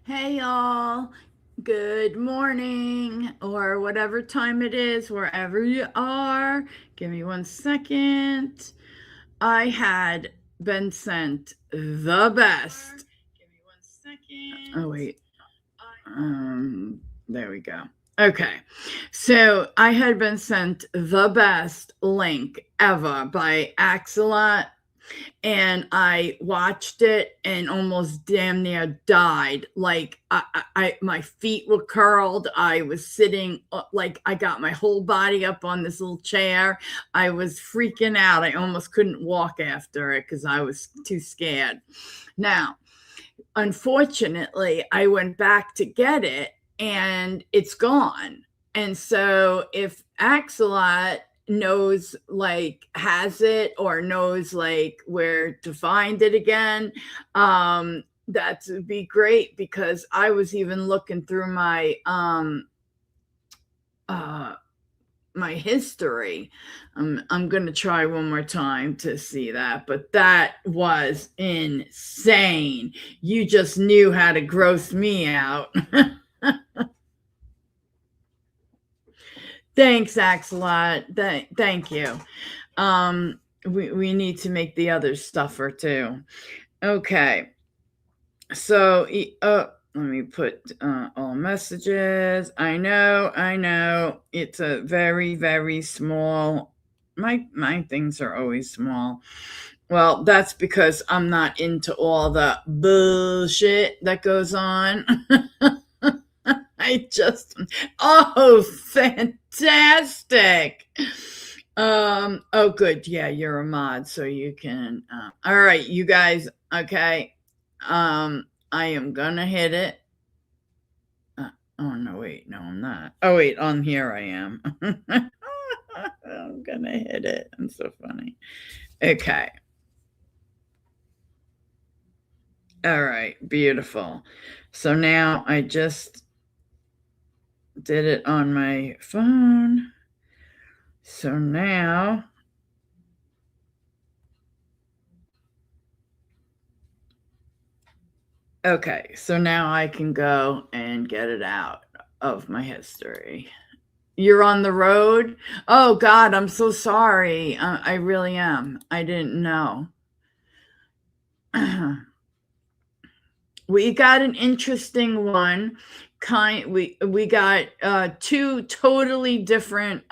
Hey y'all, good morning or whatever time it is, wherever you are. Give me 1 second. I had been sent the best. Give me 1 second. Oh, wait. There we go. Okay. So I had been sent the best link ever by Axelot, and I watched it and almost damn near died. Like my feet were curled. I was sitting like I got my whole body up on this little chair. I was freaking out. I almost couldn't walk after it because I was too scared. Now, unfortunately, I went back to get it and it's gone. And so if Axelot knows, like, has it or knows like where to find it again, that would be great, because I was even looking through my my history. I'm going to try one more time to see that, but that was insane. You just knew how to gross me out. Thanks, Axelot. Thank you. We need to make the other stuffer too. Okay. So, let me put all messages. I know. It's a very, very small. My things are always small. Well, that's because I'm not into all the bullshit that goes on. Fantastic. Oh, good. Yeah, you're a mod, so you can. All right, you guys. Okay. I am gonna hit it. Oh no, wait, no, I'm not. Oh wait, on here I am. I'm gonna hit it. I'm so funny. Okay. All right, beautiful. So now I just did it on my phone. So now okay, so now I can go and get it out of my history. You're on the road? Oh God, I'm so sorry. I really am. I didn't know. We got an interesting one. We got two totally different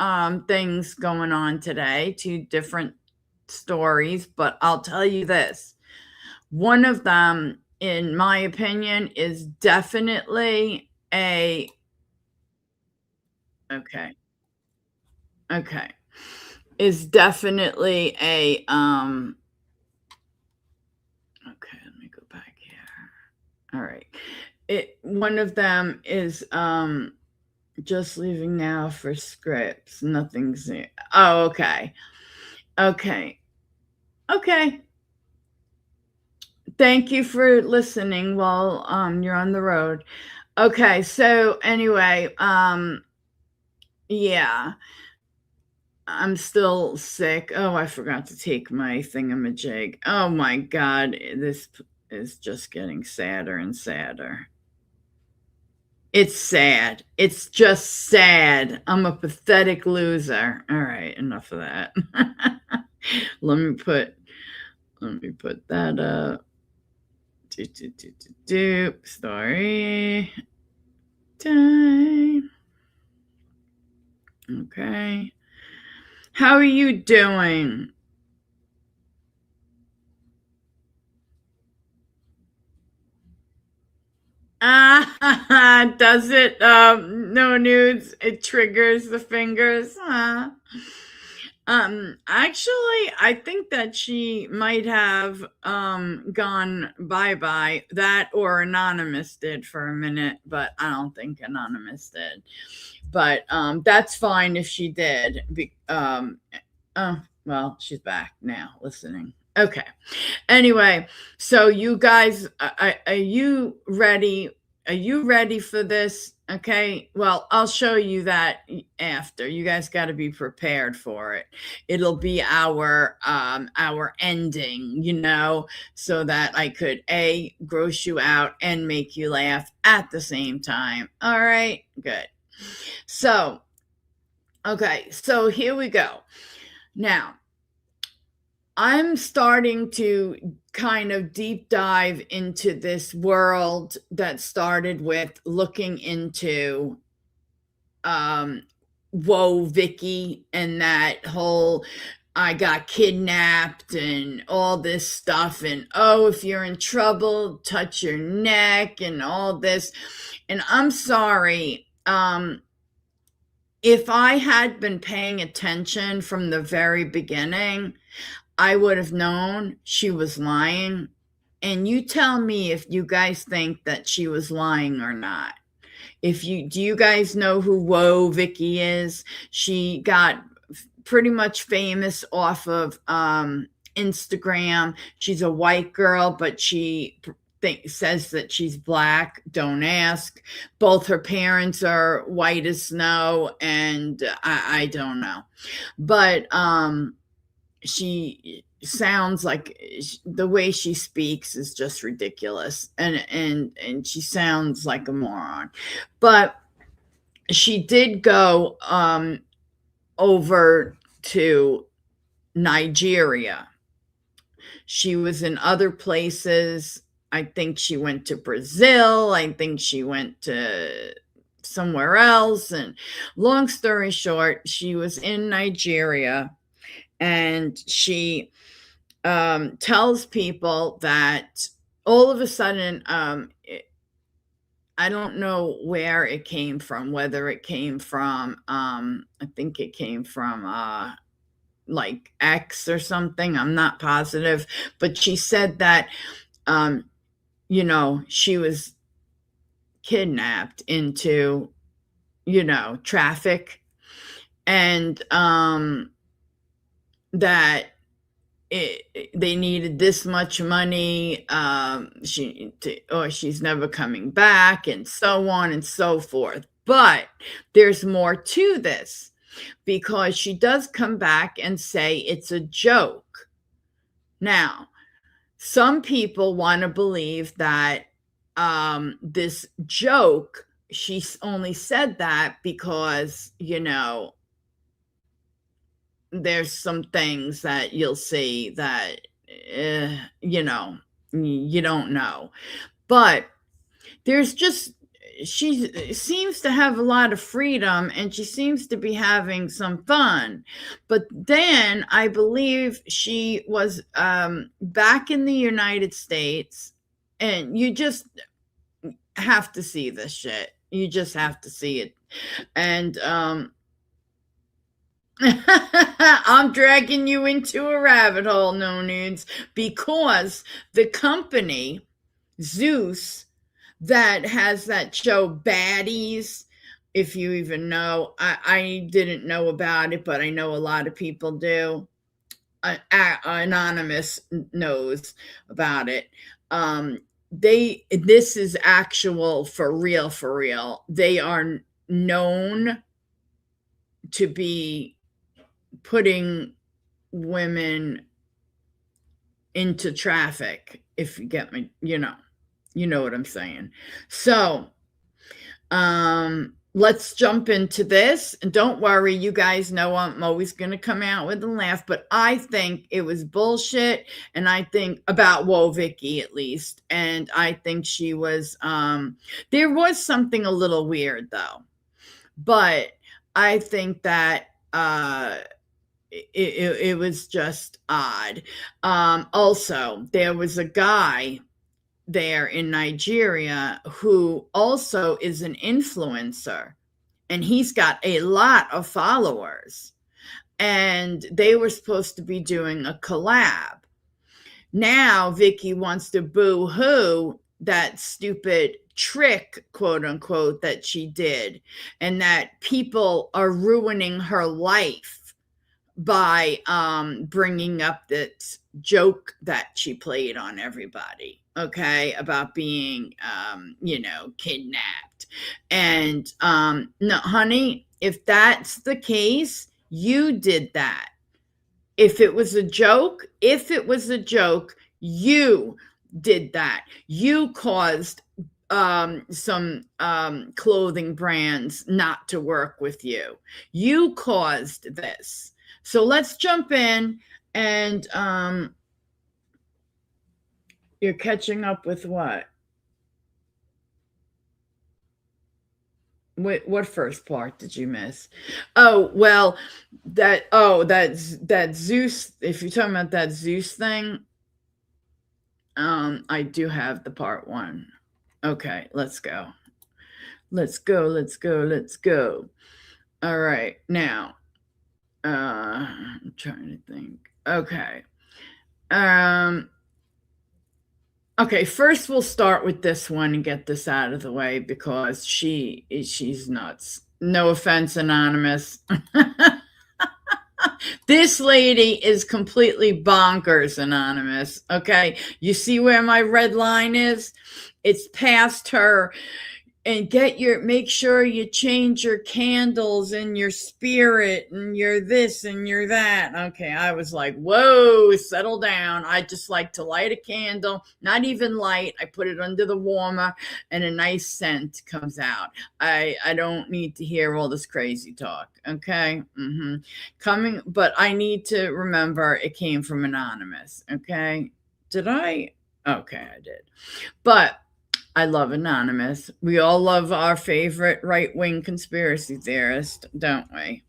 things going on today, two different stories, but I'll tell you this. One of them, in my opinion, is definitely a okay. Okay. Is definitely a okay, let me go back here. All right. One of them is just leaving now for scripts. Nothing's oh, okay. Okay. Okay. Thank you for listening while, you're on the road. Okay, so anyway, yeah, I'm still sick. Oh, I forgot to take my thingamajig. Oh my god, this is just getting sadder and sadder. It's sad. It's just sad. I'm a pathetic loser. All right, enough of that. Let me put that up. Story time. Okay. How are you doing? Ah, does it? No nudes. It triggers the fingers. Actually, I think that she might have gone bye-bye. That or Anonymous did for a minute, but I don't think Anonymous did. But that's fine if she did. Oh, well, she's back now listening. Okay. Anyway, so you guys, are you ready? Are you ready for this? Okay. Well, I'll show you that after. You guys got to be prepared for it. It'll be our ending, so that I could gross you out and make you laugh at the same time. All right. Good. So, okay. So here we go. Now, I'm starting to kind of deep dive into this world that started with looking into Whoa, Vicky, and that whole I got kidnapped and all this stuff, and oh, if you're in trouble, touch your neck and all this. And I'm sorry, if I had been paying attention from the very beginning, I would have known she was lying. And you tell me if you guys think that she was lying or not. Do you guys know who Woah Vicky is? She got pretty much famous off of Instagram. She's a white girl, but she says that she's black. Don't ask. Both her parents are white as snow, and I don't know. But she sounds like the way she speaks is just ridiculous, and she sounds like a moron. But she did go over to Nigeria. She was in other places. I think she went to Brazil. I think she went to somewhere else. And long story short, she was in Nigeria, and she tells people that all of a sudden, I don't know where it came from, whether it came from, I think it came from like X or something. I'm not positive, but she said that, she was kidnapped into, traffic, and that they needed this much money, or she's never coming back, and so on and so forth. But there's more to this, because she does come back and say it's a joke. Now, some people want to believe that this joke, she only said that because, there's some things that you'll see that, you don't know. But there's just, she seems to have a lot of freedom, and she seems to be having some fun. But then I believe she was back in the United States, and you just have to see this shit. You just have to see it. And I'm dragging you into a rabbit hole, no nudes, because the company, Zeus, that has that show Baddies, if you even know, I didn't know about it, but I know a lot of people do. Anonymous knows about it. This is actual for real. They are known to be putting women into traffic, if you get me, you know what I'm saying. So, let's jump into this. And don't worry, you guys know I'm always going to come out with a laugh, but I think it was bullshit. And I think about Vicky at least. And I think she was, there was something a little weird though, but I think that, it was just odd. Also, there was a guy there in Nigeria who also is an influencer, and he's got a lot of followers, and they were supposed to be doing a collab. Now Vicky wants to boo-hoo that stupid trick, quote unquote, that she did, and that people are ruining her life by bringing up that joke that she played on everybody, okay, about being kidnapped. And no, honey, if that's the case, you did that. If it was a joke, you did that. You caused some clothing brands not to work with you. You caused this. So let's jump in, and you're catching up with what? What first part did you miss? Oh, well, that Zeus, if you're talking about that Zeus thing, I do have the part 1. Okay, let's go. Let's go. All right, now, I'm trying to think. Okay. Okay, first we'll start with this one and get this out of the way because she's nuts. No offense, Anonymous. This lady is completely bonkers, Anonymous. Okay, you see where my red line is? It's past her. And make sure you change your candles and your spirit and your this and your that. Okay, I was like, whoa, settle down. I just like to light a candle, not even light. I put it under the warmer and a nice scent comes out. I don't need to hear all this crazy talk. Okay. But I need to remember it came from Anonymous. Okay. Did I? Okay, I did. But I love Anonymous. We all love our favorite right-wing conspiracy theorist, don't we?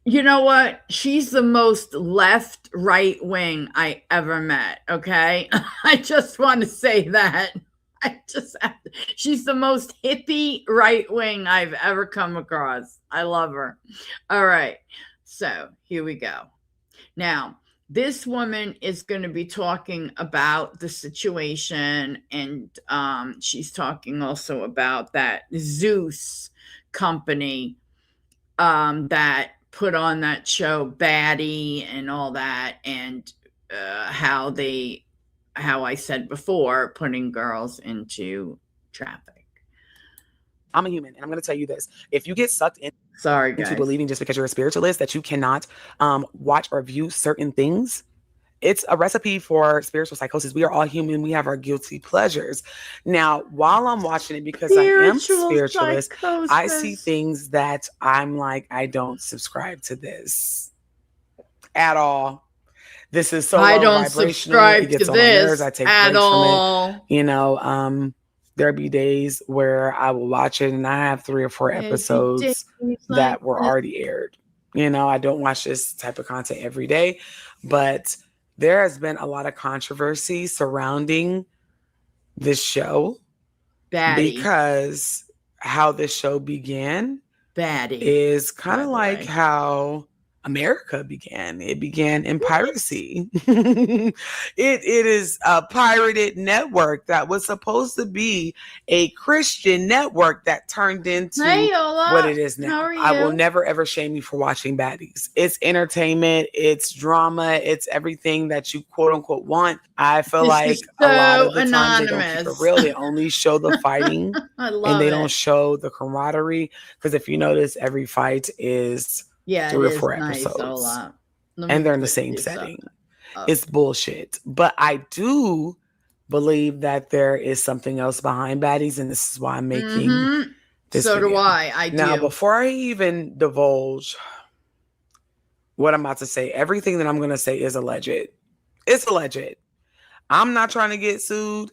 You know what? She's the most left right-wing I ever met, okay? I just want to say that. She's the most hippie right-wing I've ever come across. I love her. All right. So here we go. Now, this woman is going to be talking about the situation, and she's talking also about that Zeus company that put on that show Baddie and all that, and how I said before, putting girls into traffic. I'm a human, and I'm going to tell you this. If you get sucked in into believing just because you're a spiritualist that you cannot watch or view certain things, it's a recipe for spiritual psychosis. We are all human. We have our guilty pleasures. Now, while I'm watching it, because I am spiritualist, I see things that I'm like, I don't subscribe to this at all. This is so I low don't vibrational. subscribe It gets to on my nerves. this I take at breaks all. from it. There'll be days where I will watch it and I have 3 or 4 episodes that were already aired. I don't watch this type of content every day, but there has been a lot of controversy surrounding this show. Baddie. Because how this show began Baddie is kind of like how America began. It began in piracy. It is a pirated network that was supposed to be a Christian network that turned into Hey, what Yola. it is How now. are I will you? never ever shame you for watching baddies. It's entertainment, it's drama, it's everything that you quote unquote want. I feel This like is a lot so of the times they don't keep it anonymous. real. They only show the fighting I and love they don't it. show the camaraderie. Because if you notice, every fight is Yeah, it 3 or is 4 nice, episodes Ola. Let and me they're in the put same this setting. up. It's bullshit. But I do believe that there is something else behind baddies, and this is why I'm making Mm-hmm. this So do video. I Now, do. before I even divulge what I'm about to say, everything that I'm going to say is alleged. It's alleged. I'm not trying to get sued.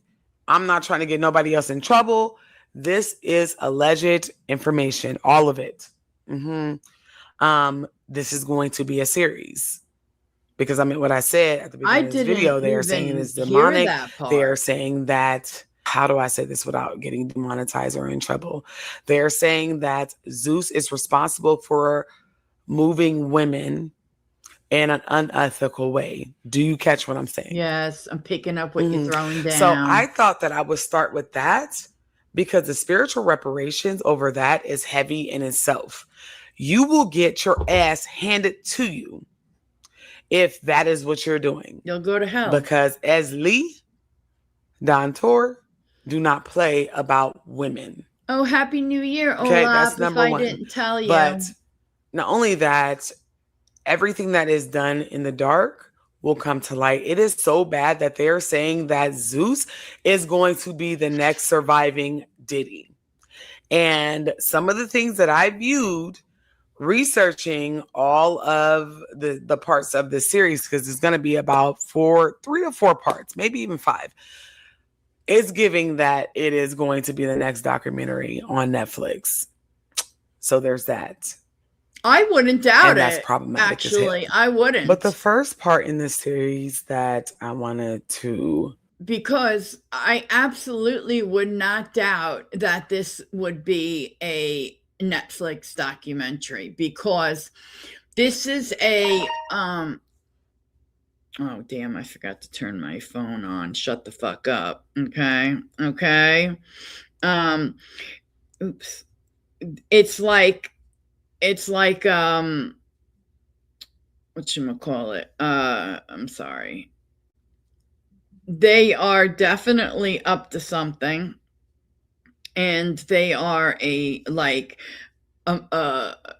I'm not trying to get nobody else in trouble. This is alleged information, all of it. This is going to be a series because I mean, what I said at the I beginning of this didn't video, they are saying it even is hear demonic. that They are part. saying that, how do I say this without getting demonetized or in trouble? They are saying that Zeus is responsible for moving women in an unethical way. Do you catch what I'm saying? Yes, I'm picking up what you're throwing So I down. thought that I would start with that because the spiritual reparations over that is heavy in itself. You will get your ass handed to you if that is what you're doing. You'll go to hell. Because as Lee, Don Tor do not play about women. Oh, Happy New Year, Okay, Olaf, that's if number I one. didn't tell But you. not only that, everything that is done in the dark will come to light. It is so bad that they're saying that Zeus is going to be the next surviving Diddy. And some of the things that I viewed researching all of the parts of the series, because it's going to be about 3 to 4 parts, maybe even 5. It's giving that it is going to be the next documentary on Netflix. So there's that. I wouldn't doubt And that's it. problematic as Actually, hell. I wouldn't. But the first part in this series that I wanted to, because I absolutely would not doubt that this would be a Netflix documentary, because this is a oh damn, I forgot to turn my phone on. Shut the fuck up. Okay. Oops. It's like whatchamacallit? I'm sorry. They are definitely up to something, and they are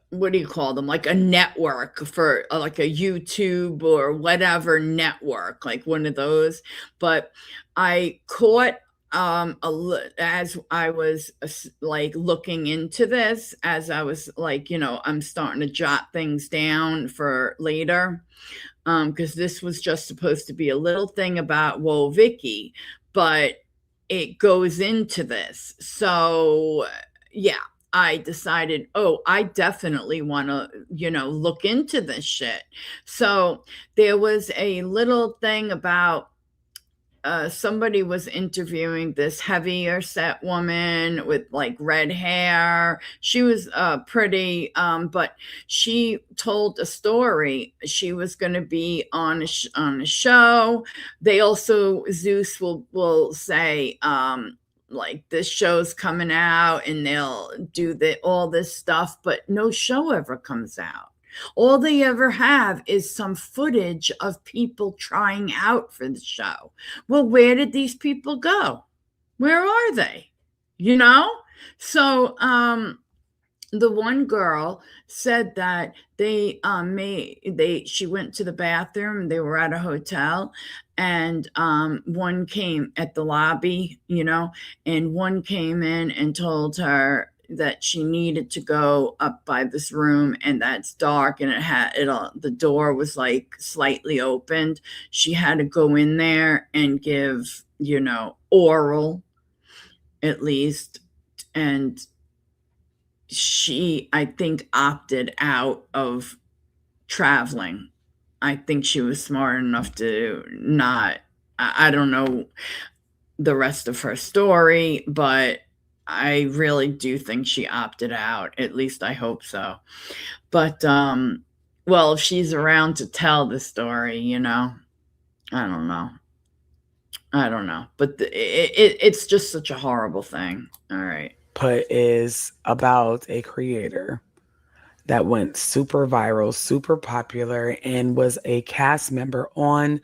what do you call them? Like a network for like a YouTube or whatever network, like one of those. But I caught as I was like looking into this, as I was like, I'm starting to jot things down for later, because this was just supposed to be a little thing about Whoa Vicky, but it goes into this. So yeah, I decided, oh, I definitely want to, look into this shit. So there was a little thing about somebody was interviewing this heavier set woman with like red hair. She was pretty, but she told a story. She was going to be on a show. They also, Zeus will say, like, this show's coming out, and they'll do all this stuff, but no show ever comes out. All they ever have is some footage of people trying out for the show. Well, where did these people go? Where are they? You know? So the one girl said that she went to the bathroom, they were at a hotel, and one came at the lobby, and one came in and told her that she needed to go up by this room, and that's dark, and the door was like slightly opened. She had to go in there and give oral, at least. And she, I think, opted out of traveling. I think she was smart enough to not. I don't know the rest of her story, but I really do think she opted out. At least I hope so. But Well, if she's around to tell the story, you know, I don't know. I don't know, but it's just such a horrible thing. All right. But is about a creator that went super viral, super popular, and was a cast member on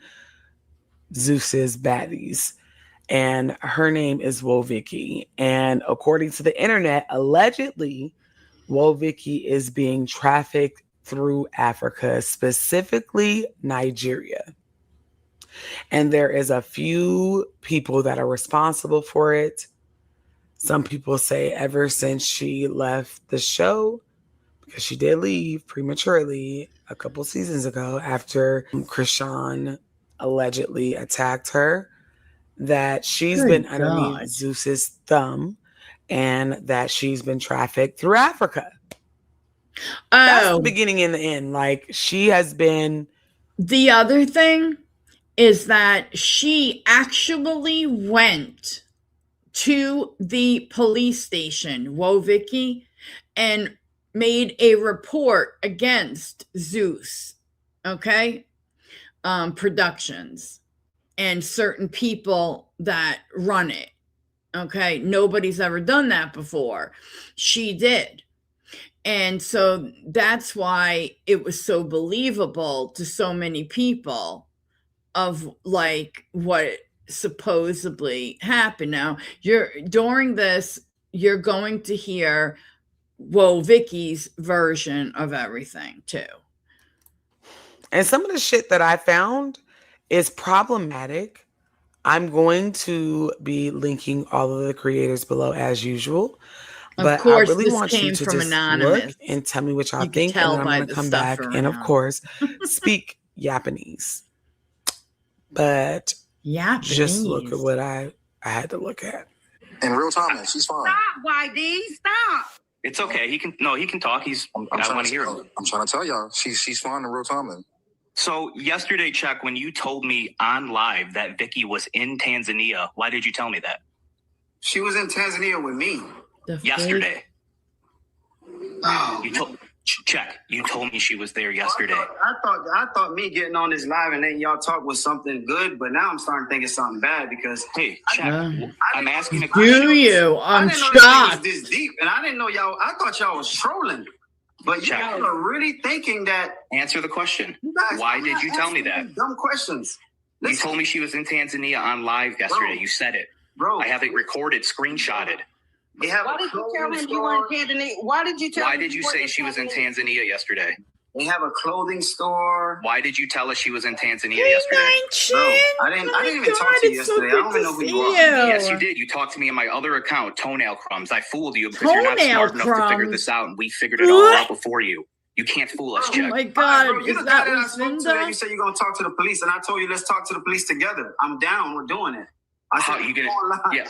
Zeus's Baddies. And her name is Woah Vicky. And according to the internet, allegedly, Woah Vicky is being trafficked through Africa, specifically Nigeria. And there is a few people that are responsible for it. Some people say ever since she left the show, because she did leave prematurely a couple seasons ago after Krishan allegedly attacked her, that she's been Good underneath God. Zeus's thumb and that she's been trafficked through Africa. That's the Oh, beginning and the end. Like, she has been. the other thing is that she actually went to the police station, Woah Vicky, and made a report against Zeus, okay, Productions, and certain people that run it. Okay, nobody's ever done that before. She did. And so that's why it was so believable to so many people of like what supposedly happened. Now, during this, you're going to hear Woah Vicky's version of everything too. And some of the shit that I found is problematic. I'm going to be linking all of the creators below as usual. But Of course, I really this want you came to from just look anonymous. and tell me what y'all You could think. And tell then I'm by going to the come stuff back and, of around. course, speak Japanese. But just look at Japanese. what I had to look at. In real time, man, she's fine. Stop, YD, stop. It's okay. He can talk. I want to hear him. I'm trying to tell y'all, she's fine in real time, man. So yesterday, Chuck, when you told me on live that Vicky was in Tanzania, why did you tell me that? She was in Tanzania with me. Yesterday. Oh. You told me she was there yesterday. I thought me getting on this live and letting y'all talk was something good, but now I'm starting to think it's something bad because hey, Chuck, I'm asking a Do question. you? I'm I didn't know this thing was shocked. this deep, and I didn't know y'all. I thought y'all was trolling, but Check. y'all are really thinking that. Answer the question. You guys, Why I'm did not you tell me asking that? these dumb questions. You told me she was in Tanzania on live yesterday. You said it. Bro. I have it recorded, screenshotted. Why did you tell him you were in Tanzania? Why did you tell Why him did you say she was in Tanzania yesterday? They have a clothing store. Why did you tell us she was in Tanzania yesterday? Bro, I didn't even talk to you yesterday. I don't even know who you are. Yes, you did. You talked to me in my other account, Toenail Crumbs. I fooled you because you're not smart enough to figure this out, and we figured it all out before you. You can't fool us, Oh Chuck. my God. Bro, you Is the that guy that I spoke to that Lucinda? you said you're going to talk to the police, and I told you let's talk to the police together. I'm down. We're doing it. I How said, you gonna? Yeah.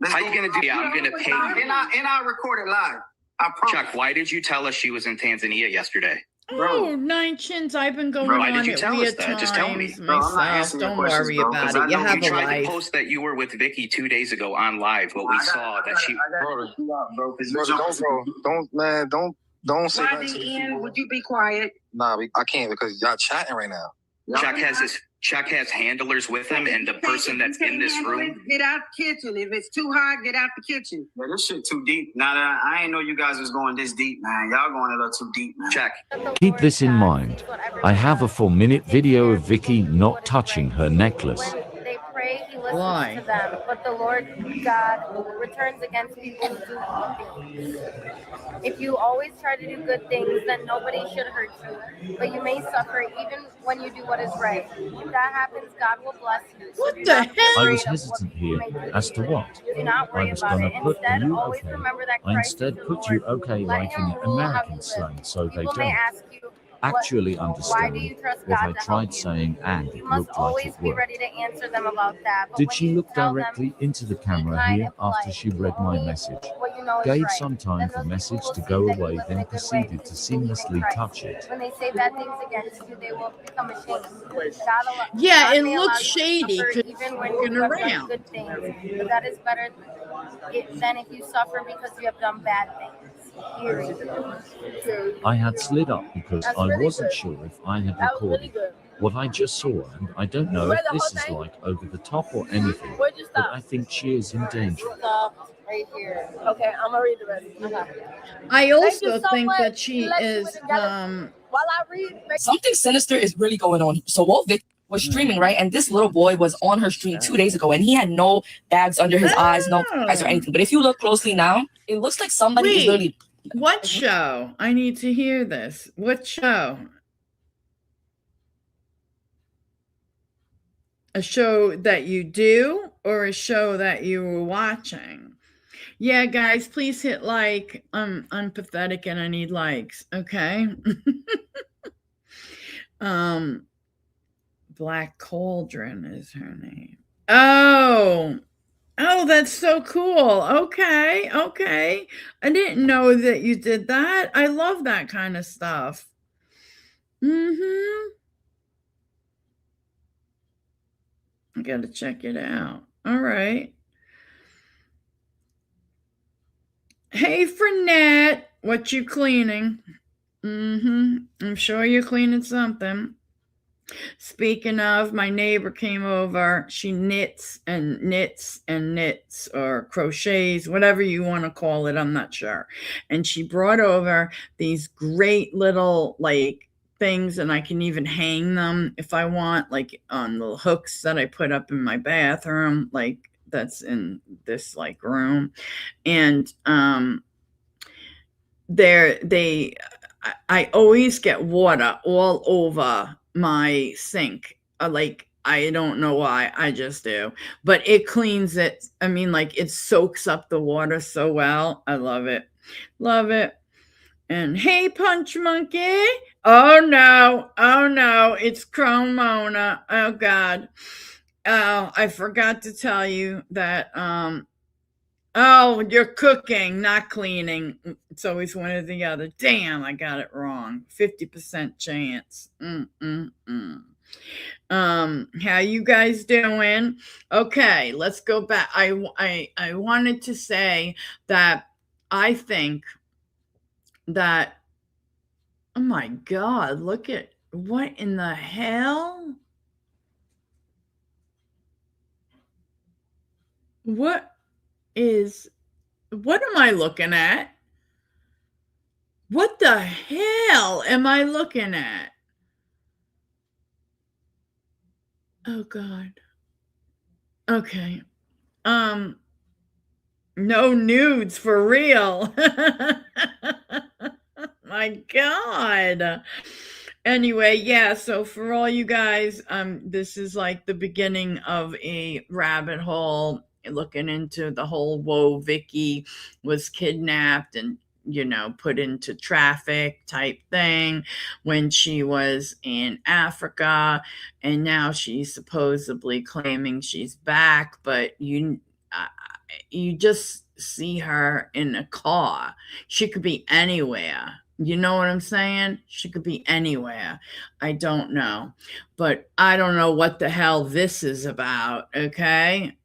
Let's How go you gonna do? Yeah, I'm gonna pay you. And I record it live. I promise. Chuck, why did you tell us she was in Tanzania yesterday? Oh, Nine Chins, I've been going Why on did you it tell us weird that? Just tell me. times Bro, I'm not myself. answering your Don't questions, worry bro, about 'cause it. I You know have We a tried to life. post that you were with Vicky 2 days ago on live, but we saw that she. Don't say that. YDN, would you be quiet? Nah, I can't because y'all chatting right now. Chuck has handlers with him, and the person that's in this room. Get out the kitchen. If it's too hot, get out the kitchen. Yeah, this shit too deep. Now that I ain't know you guys was going this deep, man. Y'all going a little too deep, man. Chuck. Keep this in mind. I have a 4-minute video of Vicky not touching her necklace. When they pray, he listens Why? to them, but the Lord God returns against people who do evil things. If you always try to do good things, then nobody should hurt you, but you may suffer even when you do what is right. If that happens, God will bless you. So What do the not be hell? I afraid was of what hesitant people here may do as to you. what. Do not I worry was about gonna it. put Instead, you always okay. remember that I Christ is instead your put Lord. you okay Let like him in rule how American you slang live. so they People may don't ask you, actually why do understand you trust what God I to help tried you? saying, and You it must looked like always it be worked. ready to answer them about that. But Did when she you look tell them directly into the to be camera kind here and after polite, she read my message? what you know is Gave right, some time then for those people message will to see go that you away, live in then a good way proceeded to because you believe in seamlessly Christ. touch it. When they say bad things against you, they will become ashamed. Yeah, God it may allow looks you to shady suffer because even when walking you have done around. good things, but that is better than if you suffer because you have done bad things. hear you. I had slid up because That's I really wasn't good. sure if I had That was really recorded good. what I just saw, and I don't know Read if the this whole is thing? like over the top or anything, Where'd you but stop? I think she is in danger. Stop right here. Okay, I'm gonna read the rest. Okay. I Thank you also so think much. that she Let's see is what while I read. Something sinister is really going on. So Woah Vic was streaming, right? And this little boy was on her stream 2 days ago, and he had no bags under his eyes, no eyes or anything. But if you look closely now, it looks like somebody is literally. What show? I need to hear this. What show? A show that you do or a show that you were watching? Yeah, guys, please hit like. I'm pathetic and I need likes, okay? Black Cauldron is her name. Oh, that's so cool. Okay. I didn't know that you did that. I love that kind of stuff. I gotta check it out. All right. Hey, Frenette, what you cleaning? I'm sure you're cleaning something. Speaking of, my neighbor came over. She knits and knits and knits, or crochets, whatever you want to call it. I'm not sure. And she brought over these great little like things, and I can even hang them if I want, like on the hooks that I put up in my bathroom, like that's in this like room. And I always get water all over my sink. Like, I don't know why, I just do. But it cleans it. I mean, like, it soaks up the water so well. I love it. Love it. And hey, Punch Monkey. Oh no, it's Cromona. Oh God. Oh, I forgot to tell you that oh, you're cooking, not cleaning. It's always one or the other. Damn, I got it wrong. 50% chance. How you guys doing? Okay, let's go back. I wanted to say that I think that, oh my God, look at, what in the hell? What am I looking at? What the hell am I looking at? Oh God. Okay. No nudes for real. My God. Anyway, yeah, so for all you guys, this is like the beginning of a rabbit hole looking into the whole Woah Vicky was kidnapped and put into traffic type thing when she was in Africa, and now she's supposedly claiming she's back, but you just see her in a car. She could be anywhere. You know what I'm saying? She could be anywhere. I don't know. But I don't know what the hell this is about, okay?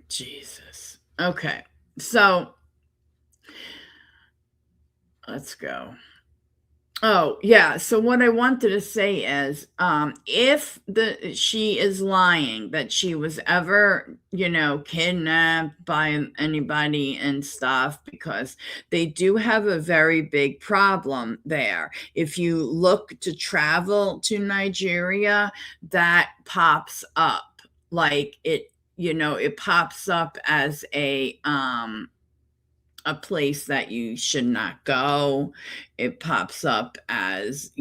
Jesus. Okay. So let's go. Oh, yeah. So what I wanted to say is, if she is lying that she was ever, kidnapped by anybody and stuff, because they do have a very big problem there. If you look to travel to Nigeria, that pops up like it pops up as a place that you should not go. It pops up as,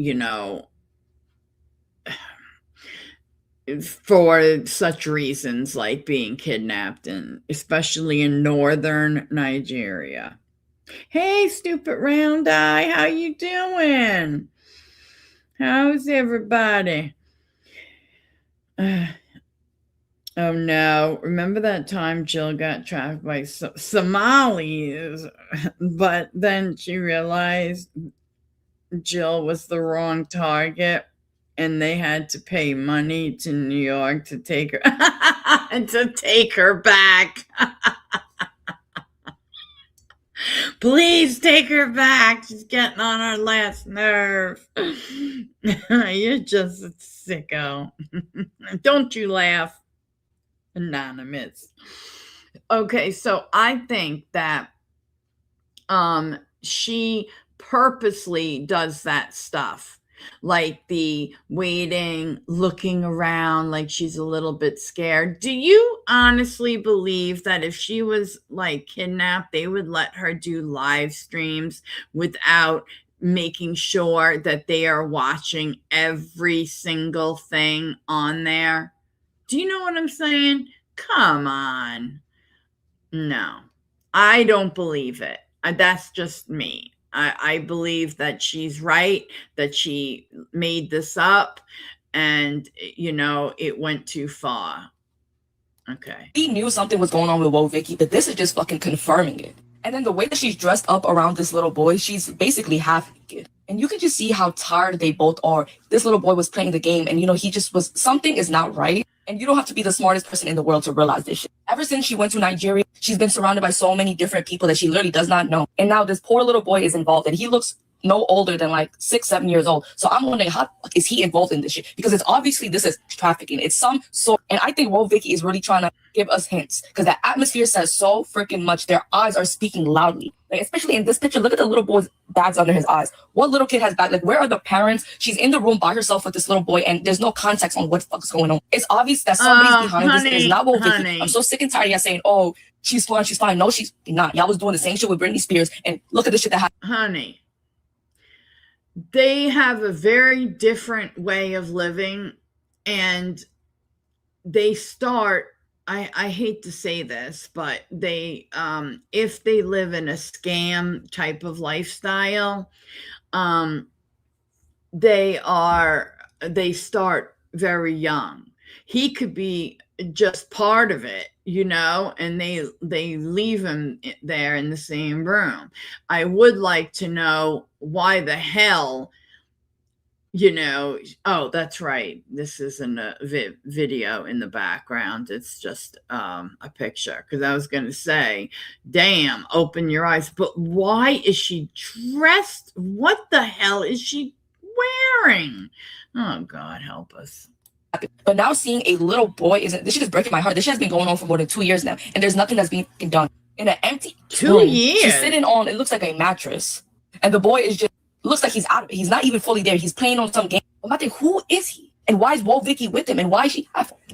for such reasons like being kidnapped, and especially in northern Nigeria. Hey, stupid round eye, how you doing? How's everybody? Oh no, remember that time Jill got trapped by Somalis, but then she realized Jill was the wrong target and they had to pay money to New York to take her to take her back. Please take her back. She's getting on our last nerve. You're just a sicko. Don't you laugh, Anonymous. Okay, so I think that she purposely does that stuff, like the waiting, looking around like she's a little bit scared. Do you honestly believe that if she was like kidnapped, they would let her do live streams without making sure that they are watching every single thing on there? Do you know what I'm saying? Come on. No, I don't believe it. That's just me. I believe that she's right, that she made this up, and, you know, it went too far. Okay. He knew something was going on with Woah Vicky, but this is just fucking confirming it. And then the way that she's dressed up around this little boy, she's basically half naked. And you can just see how tired they both are. This little boy was playing the game, and, you know, he just was, something is not right. And you don't have to be the smartest person in the world to realize this shit. Ever since she went to Nigeria, she's been surrounded by so many different people that she literally does not know. And now this poor little boy is involved, and he looks no older than like 6, 7 years old. So I'm wondering, how is he involved in this shit? Because it's obviously, this is trafficking. It's some sort. And I think Woah Vicky is really trying to give us hints, because the atmosphere says so freaking much. Their eyes are speaking loudly. Like, especially in this picture, look at the little boy's bags under his eyes. What little kid has bags? Like, where are the parents? She's in the room by herself with this little boy, and there's no context on what the fuck's going on. It's obvious that somebody's behind this. It's not Woah Vicky. I'm so sick and tired of y'all saying, oh, she's fine, she's fine. No, she's not. Y'all was doing the same shit with Britney Spears, and look at the shit that happened. Honey, they have a very different way of living, and they start, I hate to say this, but they if they live in a scam type of lifestyle, they start very young. He could be just part of it, you know, and they leave him there in the same room. I would like to know why the hell, you know. Oh, that's right, this isn't a video in the background, it's just a picture, because I was going to say, damn, open your eyes. But why is she dressed? What the hell is she wearing? Oh, God help us. But now seeing a little boy, this shit is breaking my heart. This shit has been going on for more than 2 years now, and there's nothing that's being done. In an empty 2 years, she's sitting on, it looks like a mattress, and the boy is just, looks like he's out of it. He's not even fully there. He's playing on some game. I'm not thinking, who is he? And why is Woah Vicky with him? And why is she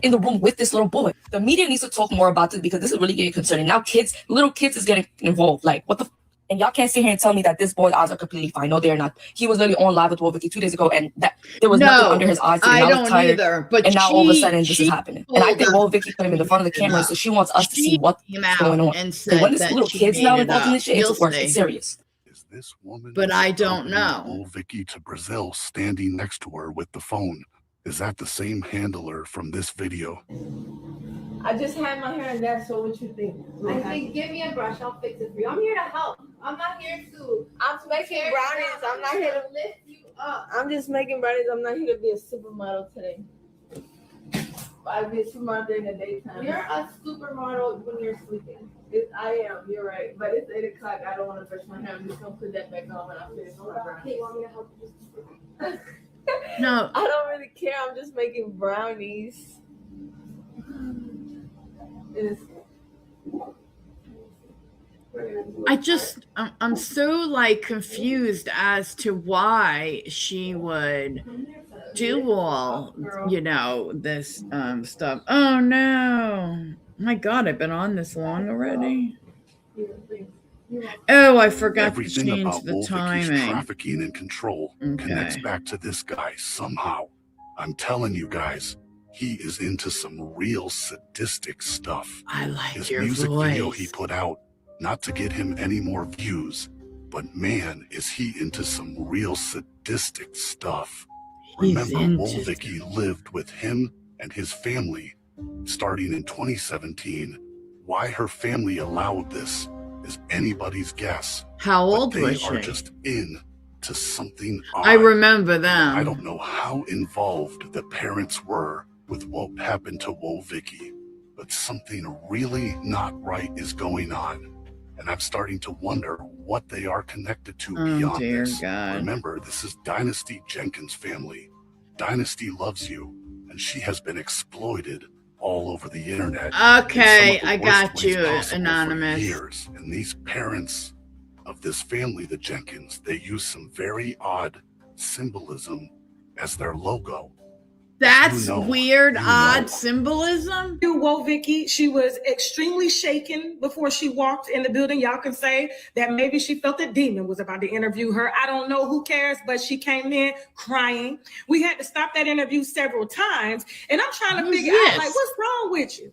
in the room with this little boy? The media needs to talk more about this, because this is really getting concerning. Now little kids is getting involved. Like, what the and y'all can't sit here and tell me that this boy's eyes are completely fine. No, they're not. He was literally on live with Woah Vicky 2 days ago, and that there was nothing under his eyes. I don't either. But and now all of a sudden this is happening. And I think Woah Vicky put him in the front of the camera, so she wants us to see what's going on. Because when this little kid's now involved in this shit, it's worse. It's serious. Is this woman? But I don't know. Woah Vicky to Brazil, standing next to her with the phone. Is that the same handler from this video? I just had my hair in that, so what you think? I think, give me a brush, I'll fix it for you. I'm here to help. I'm not here to. I'm making brownies. I'm not here to lift you up. I'm just making brownies. I'm not here to be a supermodel today. I'd be a supermodel during the daytime. You're a supermodel when you're sleeping. I am. You're right. But it's 8 o'clock. I don't want to brush my hair. I'm just gonna put that back on when I finish my brownies. Okay, you want me to help you just? No, I don't really care. I'm just making brownies. I'm so like confused as to why she would do all, you know, this stuff. Oh no, my God, I've been on this long already. Oh, I forgot Everything to change about the Woah Vicky's timing. trafficking and control connects back to this guy somehow. I'm telling you guys, he is into some real sadistic stuff. I like his your music voice. video he put out, not to get him any more views, but man, is he into some real sadistic stuff. Remember, Woah Vicky lived with him and his family starting in 2017. Why her family allowed this is anybody's guess. How old was They are she? just in to something odd. I remember them. I don't know how involved the parents were with what happened to Woah Vicky, but something really not right is going on. And I'm starting to wonder what they are connected to beyond dear this. God. Remember, this is Dynasty Jenkins' family. Dynasty loves you, and she has been exploited all over the internet. Okay, I got you, Anonymous. For years. And these parents of this family, the Jenkins, they use some very odd symbolism as their logo. That's weird, odd symbolism. Woah Vicky, she was extremely shaken before she walked in the building. Y'all can say that maybe she felt a demon was about to interview her. I don't know, who cares, but she came in crying. We had to stop that interview several times, and I'm trying to figure out, like, what's wrong with you?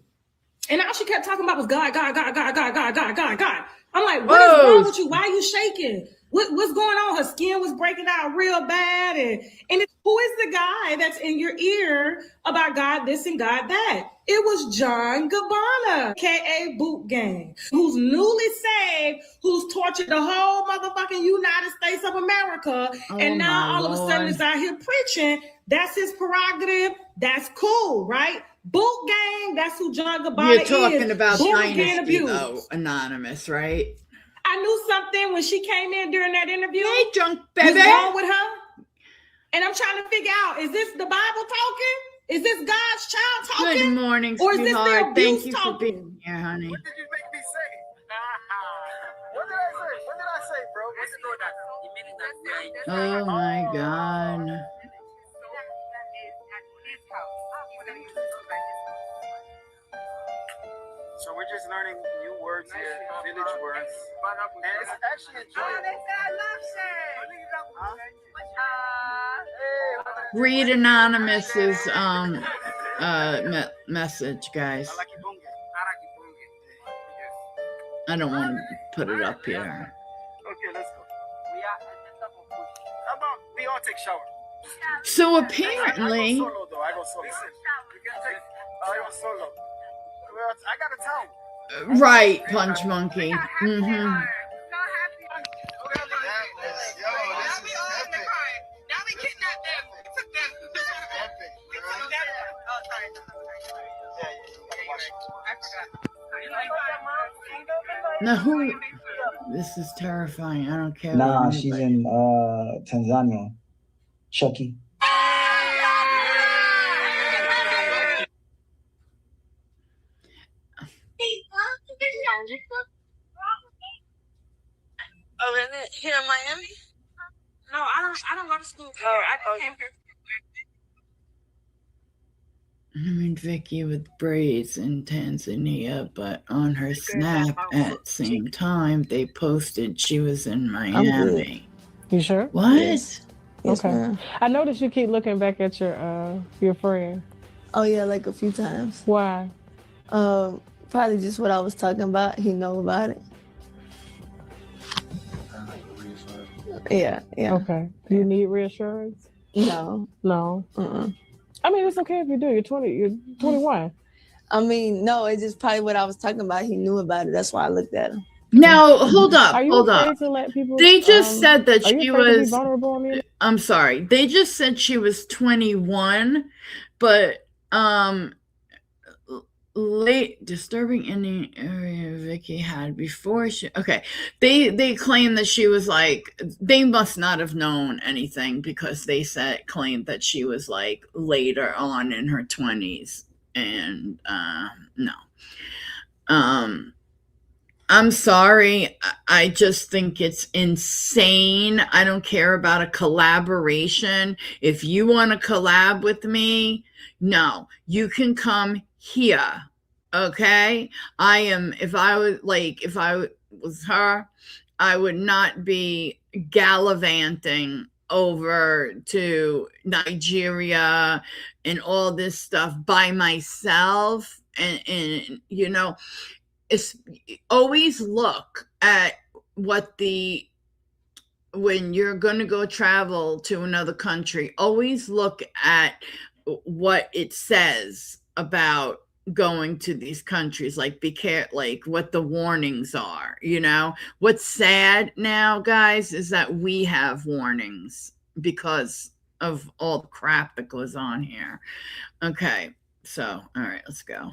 And all she kept talking about was God, God, God, God, God, God, God, God, God. I'm like, what is wrong with you? Why are you shaking? What's going on? Her skin was breaking out real bad. And who is the guy that's in your ear about God this and God that? It was John Gabbana, aka Boot Gang, who's newly saved, who's tortured the whole motherfucking United States of America. And now all of a sudden is out here preaching. That's his prerogative. That's cool, right? Boot Gang, that's who John Gabbana is. You're talking about Dynasty, though, Anonymous, right? I knew something when she came in during that interview. Hey, junk baby. What's wrong with her? And I'm trying to figure out, is this the Bible talking? Is this God's child talking? Good morning, or is this sweetheart. their abuse Thank you talking? for being here, honey. What did you make me say? What did I say? What did I say, bro? What's going on? Oh my God. So we're just learning new words here, village words. And it's actually enjoyable. Read Anonymous's message, guys. I don't want to put it up here. Okay, let's go. How about we all take shower? So apparently, I go solo, though. I go solo. I go solo. I got a towel. Right, Punch Monkey. Mm-hmm. Now who? This is terrifying. I don't care. Nah, she's in Tanzania. Chucky. Oh, really? Here in Miami? No, I don't go to school here. I came here. I mean, Vicky with braids in Tanzania, but on her Snap at the same time, they posted she was in Miami. You sure? What? Yes, okay. I noticed you keep looking back at your friend. Oh yeah, like a few times. Why? Probably just what I was talking about. He know about it. Yeah. Okay. Do you need reassurance? No. I mean, it's okay if you do. You're 20. You're 21. I mean, no. It's just probably what I was talking about. He knew about it. That's why I looked at him. Now, hold up. Are you Hold afraid up. to let people? They just said that are you she afraid to be was. vulnerable on the- I'm sorry. They just said she was 21, but late disturbing in the area Vicky had before she. Okay, they claim that she was like. They must not have known anything because they claimed that she was like later on in her 20s, and no. I'm sorry. I just think it's insane. I don't care about a collaboration. If you want to collab with me, no, you can come here. Okay? if I was her, I would not be gallivanting over to Nigeria and all this stuff by myself. And you know, it's always look at when you're going to go travel to another country, always look at what it says about going to these countries, like be careful, like what the warnings are, you know. What's sad now, guys, is that we have warnings because of all the crap that goes on here. Okay, so all right, let's go.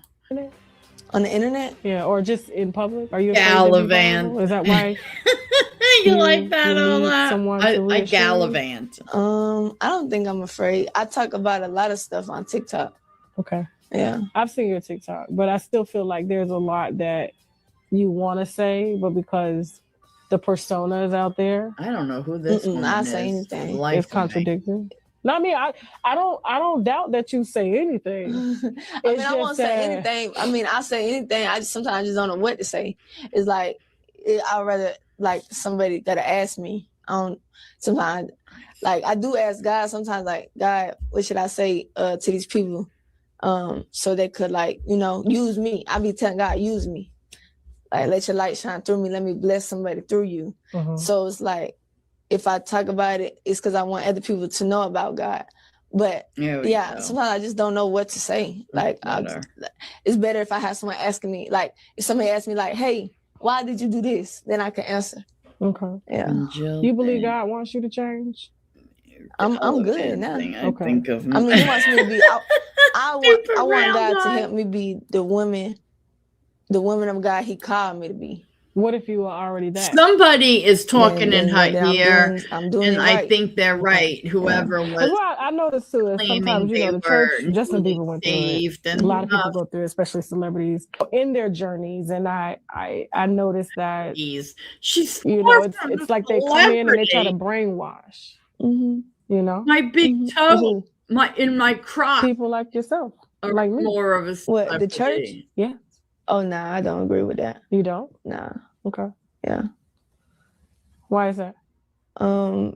On the internet? Yeah, or just in public? Are you afraid Gallivant? to be vulnerable? Is that why you like that a need lot? someone to I reassure you? gallivant. I don't think I'm afraid. I talk about a lot of stuff on TikTok. Okay. Yeah. I've seen your TikTok, but I still feel like there's a lot that you want to say, but because the persona is out there, I don't know who this woman I is. say anything. It's contradicting. No, I mean, I don't doubt that you say anything. I mean, I won't say anything. I mean, I say anything. I just sometimes just don't know what to say. It's like I'd rather like somebody gotta ask me. Sometimes, like I do ask God sometimes, like, God, what should I say to these people, so they could, like, you know, use me. I be telling God, use me, like let your light shine through me. Let me bless somebody through you. So it's like, if I talk about it, it's because I want other people to know about God. But yeah, sometimes I just don't know what to say. Like, it's better if I have someone asking me, like, if somebody asks me, like, hey, why did you do this? Then I can answer. Okay. Yeah. You believe God wants you to change? I'm good now. I think of. I mean, He wants me to be. I want God to help me be the woman of God He called me to be. What if you were already that? Somebody is talking in her then ear, I'm doing and it I right. think they're right. Whoever was. Well, I noticed too is sometimes, you know, the church, Justin Bieber went through it. A lot of people go through it, especially celebrities in their journeys. And I noticed that she's, you know, it's like they come in and they try to brainwash. You know, my big toe, in my crop. People like yourself, like me. More of a What, the church? Yeah. Oh no, I don't agree with that. You don't? Nah. Okay. Yeah. Why is that? Why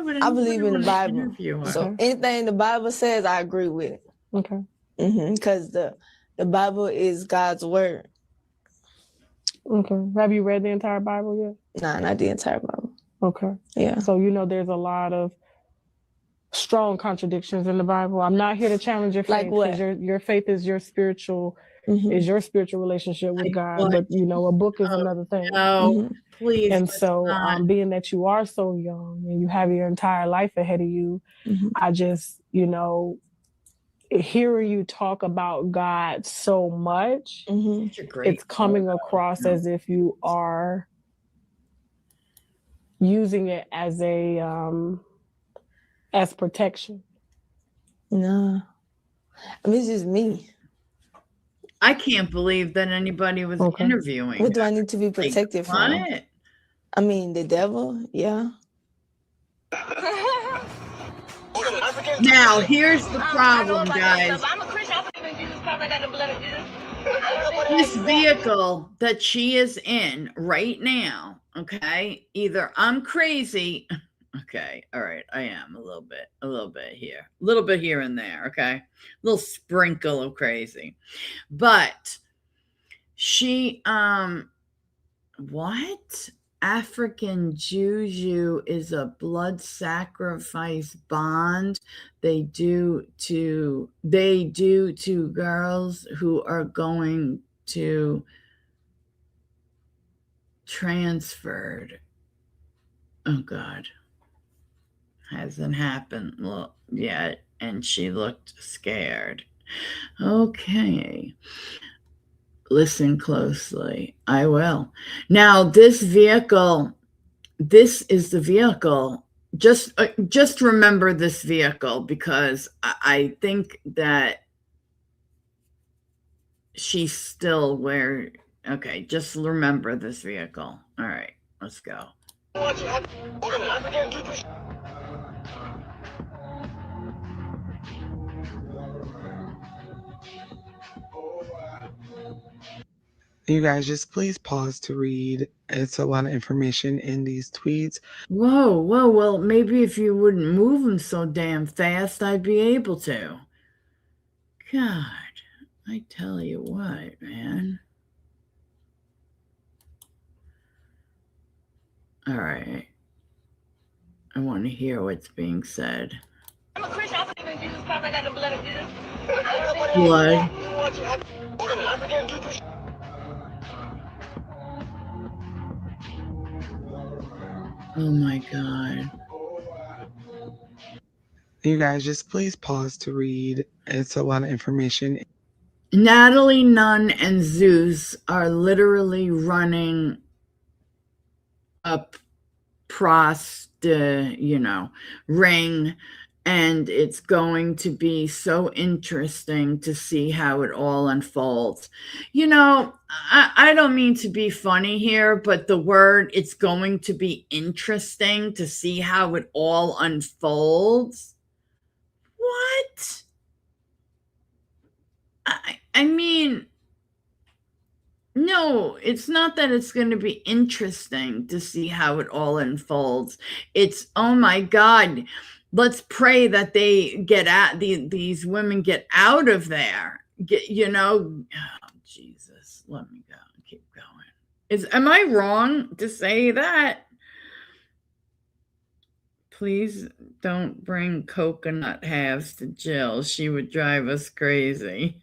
would I believe in the Bible. So anything the Bible says, I agree with it. Okay. Because the Bible is God's word. Okay. Have you read the entire Bible yet? Nah, not the entire Bible. Okay. Yeah. So you know there's a lot of strong contradictions in the Bible. I'm not here to challenge your faith. Like what? Your faith is your spiritual relationship with God. But you know, a book is another thing. No, please. And so being that you are so young and you have your entire life ahead of you, I just, you know, hearing you talk about God so much, it's coming across as if you are using it as as protection. No. I mean, it's just me. I can't believe that anybody was interviewing. What do I need to be protected from? What? I mean, the devil, yeah. Now, here's the problem, guys. This vehicle that she is in right now, okay, either I'm crazy. Okay, all right, I am a little bit here and there, okay? A little sprinkle of crazy. But she, what? African juju is a blood sacrifice bond they do to girls who are going to transferred. Oh God. Hasn't happened yet, and she looked scared. Okay. Listen closely. I will. Now, this is the vehicle. Just remember this vehicle, because I think that she's still where. Okay, just remember this vehicle. All right, let's go. You guys just please pause to read. It's a lot of information in these tweets. Whoa. Well, maybe if you wouldn't move them so damn fast, I'd be able to. God, I tell you what, man. All right. I want to hear what's being said. I'm a Christian. I believe in Jesus Christ. I got the blood of Jesus. Blood. Oh my God. You guys, just please pause to read. It's a lot of information. Natalie Nunn and Zeus are literally running a ring, and it's going to be so interesting to see how it all unfolds. I don't mean to be funny here, but the word "it's going to be interesting to see how it all unfolds." What? I mean, no, it's not that it's going to be interesting to see how it all unfolds. It's, oh my God, let's pray that they get out, these women get out of there. Oh, Jesus, let me go. Keep going. Am I wrong to say that? Please don't bring coconut halves to Jill. She would drive us crazy.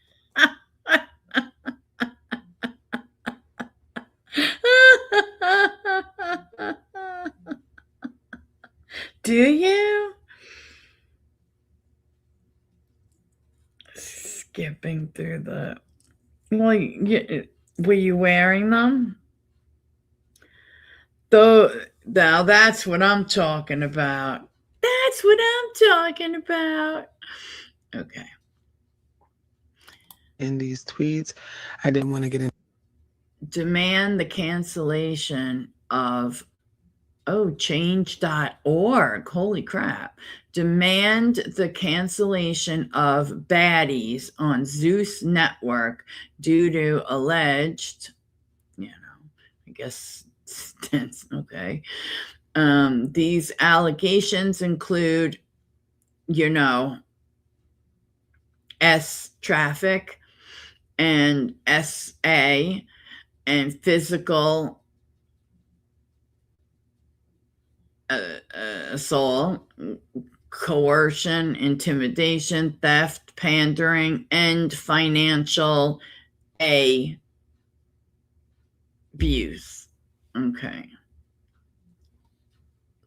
Do you? Skipping through the... Well, were you wearing them? Now that's what I'm talking about. That's what I'm talking about. Okay. In these tweets, I didn't want to get in. Demand the cancellation of change.org. Holy crap. Demand the cancellation of Baddies on Zeus Network due to alleged, I guess, okay. These allegations include, S traffic and SA and physical assault, coercion, intimidation, theft, pandering, and financial abuse. Okay.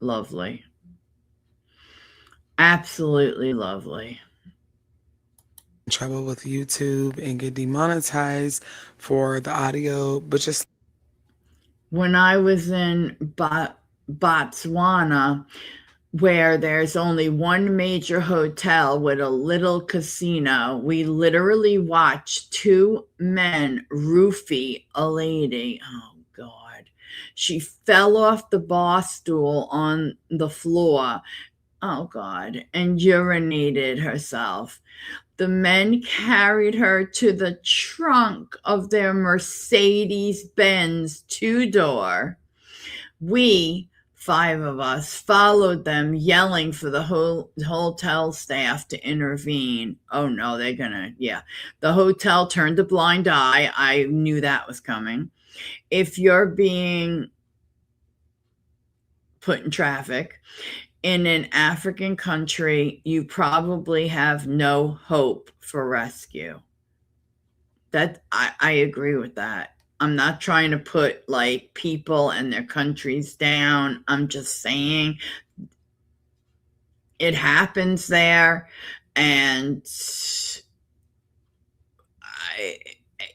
Lovely. Absolutely lovely. Trouble with YouTube and get demonetized for the audio, but just when I was in Botswana, where there's only one major hotel with a little casino, we literally watched two men roofie a lady. Oh God. She fell off the bar stool on the floor. Oh God. And urinated herself. The men carried her to the trunk of their Mercedes-Benz two-door. We, 5 of us, followed them, yelling for the hotel staff to intervene. Oh no, the hotel turned a blind eye. I knew that was coming. If you're being put in traffic in an African country, you probably have no hope for rescue. That I agree with that. I'm not trying to put people and their countries down. I'm just saying it happens there. And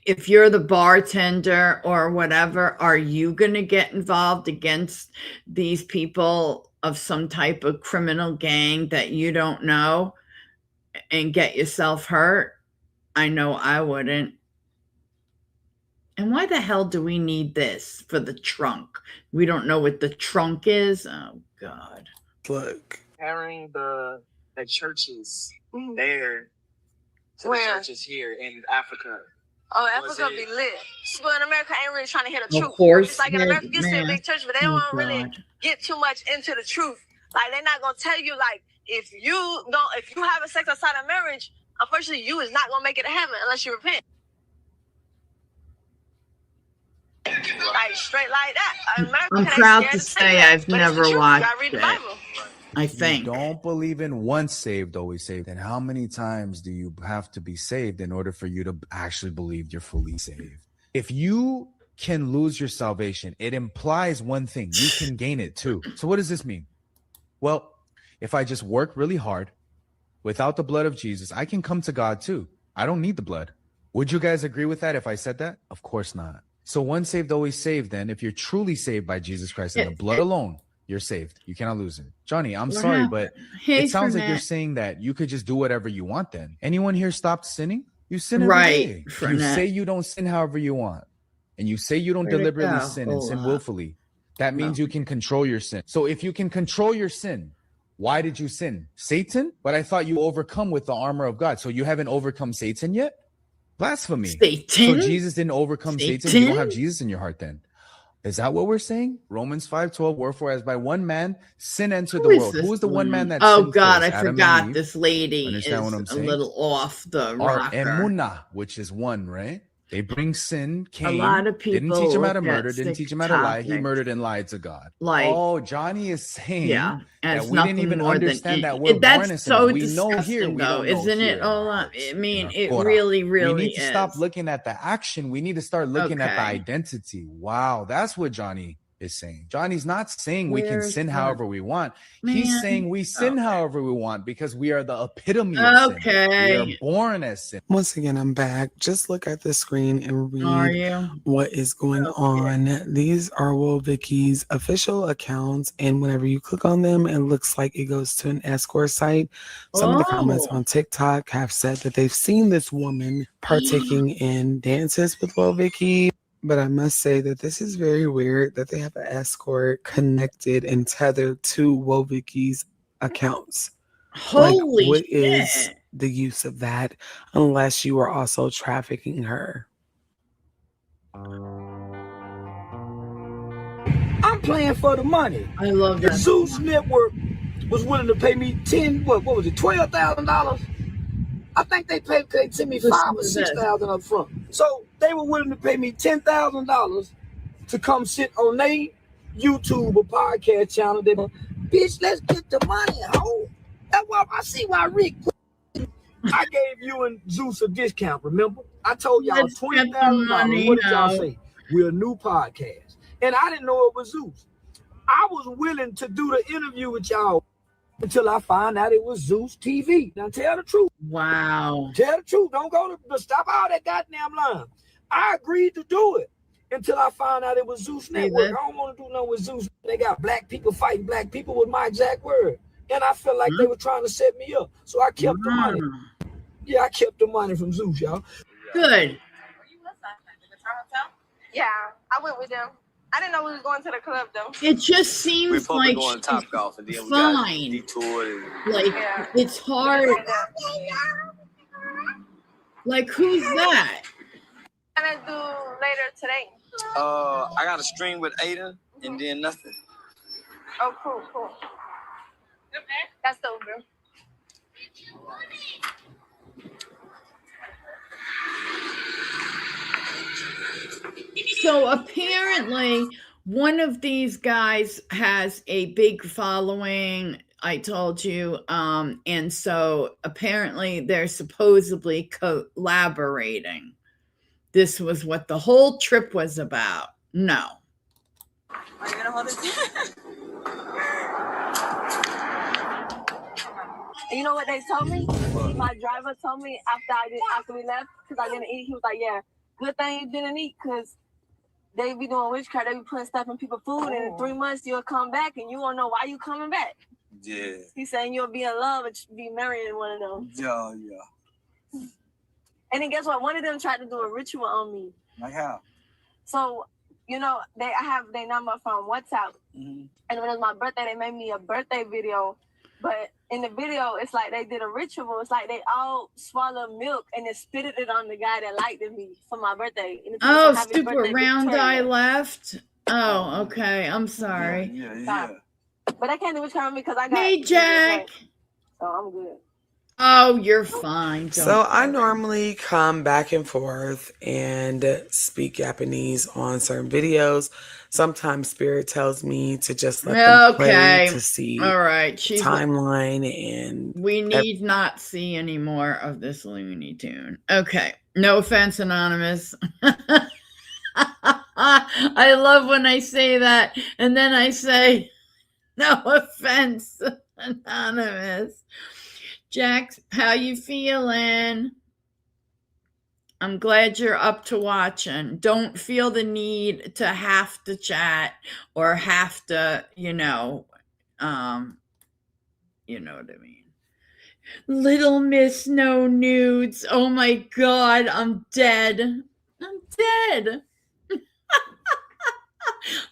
if you're the bartender or whatever, are you going to get involved against these people of some type of criminal gang that you don't know and get yourself hurt? I know I wouldn't. And why the hell do we need this for the trunk? We don't know what the trunk is. Oh God. Look. Comparing the churches there to the churches here in Africa. Oh, Africa be lit. People in America ain't really trying to hear the truth. Of course. It's like in America, you see a big church, but they don't really get too much into the truth. They're not gonna tell you if you have a sex outside of marriage, unfortunately, you is not gonna make it to heaven unless you repent. Straight like that. America, I'm proud to say I've never watched it. I think. You don't believe in once saved, always saved. Then how many times do you have to be saved in order for you to actually believe you're fully saved? If you can lose your salvation, it implies one thing. You can gain it too. So what does this mean? Well, if I just work really hard without the blood of Jesus, I can come to God too. I don't need the blood. Would you guys agree with that if I said that? Of course not. So once saved, always saved. Then if you're truly saved by Jesus Christ and the blood alone, you're saved. You cannot lose it. Johnny, I'm sorry, but it sounds like you're saying that you could just do whatever you want then. Anyone here stopped sinning? You sin every day. You say you don't sin however you want. And you say you don't deliberately sin and sin willfully. That means you can control your sin. So if you can control your sin, why did you sin? Satan? But I thought you overcome with the armor of God. So you haven't overcome Satan yet? Blasphemy. Satan? So Jesus didn't overcome Satan? You don't have Jesus in your heart then. Is that what we're saying? Romans 5:12, wherefore as by one man sin entered the world. Who is the one man that sinned? Oh God, first? I Adam forgot and Eve. this lady Understand is what I'm saying? a little off the Our rocker. emunah, which is one, right? They bring sin. Cain lot of didn't people teach him how to look murder, at didn't sick teach him how to lie. He topics. murdered and lied to God. Like, oh, Johnny is saying yeah, that it's we didn't nothing even more than understand that we're born that's as so sinners. We know here, disgusting, we though, don't know isn't here it? in our Ola? hearts, I mean, in our it Korah. really We need to is. stop looking at the action. We need to start looking at the Okay. identity. Wow, that's what Johnny is saying. Johnny's not saying we can Where's sin the- however we want. Man. He's saying we sin however we want because we are the epitome of sin. Okay. We are born as sin. Once again, I'm back. Just look at the screen and Are read you? what is going on. These are Vicky's official accounts, and whenever you click on them, it looks like it goes to an escort site. Some of the comments on TikTok have said that they've seen this woman partaking in dances with Vicky. But I must say that this is very weird that they have an escort connected and tethered to Vicky's accounts. Holy what shit. is the use of that unless you are also trafficking her? I'm playing for the money. I love the that. Zeus Network was willing to pay me $12,000. I think they paid to me $5,000 or $6,000 up front. So they were willing to pay me $10,000 to come sit on their YouTube or podcast channel. They go, bitch, let's get the money, ho. That's why I see why Rick. I gave you and Zeus a discount. Remember, I told y'all $20,000. What did y'all say? We're a new podcast, and I didn't know it was Zeus. I was willing to do the interview with y'all until I find out it was Zeus TV. Now tell the truth. Wow. Tell the truth. Don't go to stop all that goddamn line. I agreed to do it until I found out it was Zeus Network. I don't want to do nothing with Zeus. They got black people fighting black people with my exact word. And I felt like they were trying to set me up. So I kept the money. Yeah, I kept the money from Zeus, y'all. Good. Yeah, I went with them. I didn't know we was going to the club though. It just seems We're supposed like to go on Top Golf and then we fine. got detoured. And... Like, it's hard. Like, who's that? I'm gonna do later today. I got a stream with Aiden and then nothing. Oh, cool. That's the Uber. So apparently, one of these guys has a big following. I told you, and so apparently they're supposedly collaborating. This was what the whole trip was about. No. Are you gonna hold it? And you know what they told me? My driver told me after we left, because I didn't eat, he was like, yeah, good thing you didn't eat, because they be doing witchcraft. They be putting stuff in people's food, and in 3 months you'll come back, and you won't know why you coming back. Yeah. He's saying you'll be in love, but you be marrying one of them. Yeah. And then guess what? One of them tried to do a ritual on me. Like how? So, you know, I have their number from WhatsApp. Mm-hmm. And when it was my birthday, they made me a birthday video. But in the video, it's like they did a ritual. It's like they all swallowed milk and then spitted it on the guy that liked me for my birthday. And it's Oh, happy stupid birthday, round Victoria. eye left. Oh, okay. I'm sorry. Yeah. But I can't do witchcraft on me because I got. Hey, Jack. So I'm good. Oh, you're fine. So I normally come back and forth and speak Japanese on certain videos. Sometimes Spirit tells me to just let them play Okay. to see All right. the timeline and we need not see any more of this Looney Tune. Okay. No offense, Anonymous. I love when I say that, and then I say, no offense, Anonymous. Jax, how you feeling? I'm glad you're up to watching. Don't feel the need to have to chat or have to, you know what I mean. Little Miss No Nudes. Oh my God, I'm dead. I'm dead.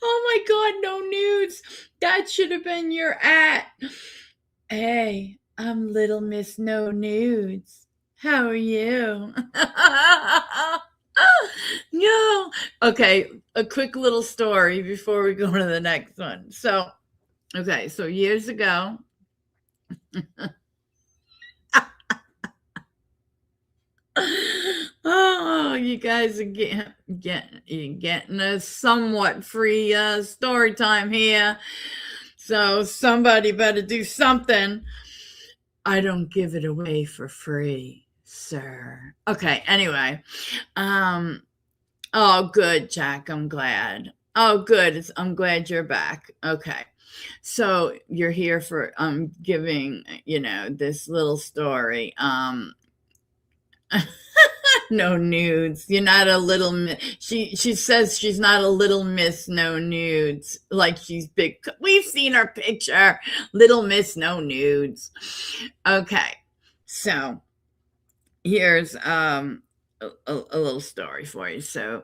Oh my God, no nudes. That should have been your at. Hey, I'm Little Miss No Nudes. How are you? No. Okay, a quick little story before we go to the next one. So years ago, oh, you guys are getting a somewhat free story time here. So somebody better do something. I don't give it away for free, sir. Okay, anyway. Oh, good, Jack. I'm glad. Oh, good. I'm glad you're back. Okay. So you're here for giving, this little story. No nudes. You're not a little she says she's not a little Miss No Nudes, like she's big. We've seen her picture. Little Miss No Nudes. Okay. So here's a little story for you. So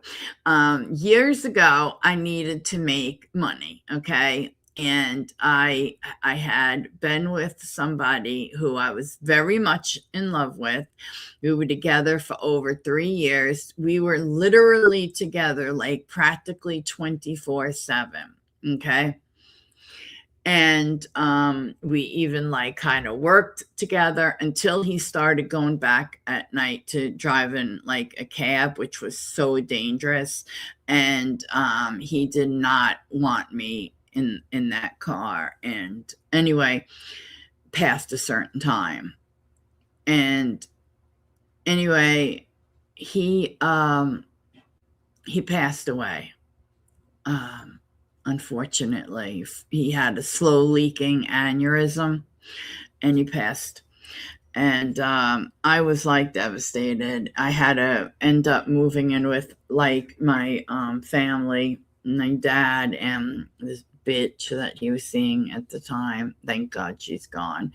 years ago I needed to make money, okay? And I had been with somebody who I was very much in love with. We were together for over 3 years. We were literally together like practically 24/7, okay? And we even like kind of worked together until he started going back at night to driving like a cab, which was so dangerous. And he did not want me in that car. And anyway, past a certain time. And anyway, he passed away. Unfortunately, he had a slow leaking aneurysm and he passed. And I was like devastated. I had to end up moving in with like my family, my dad, and this bitch that he was seeing at the time. Thank God she's gone.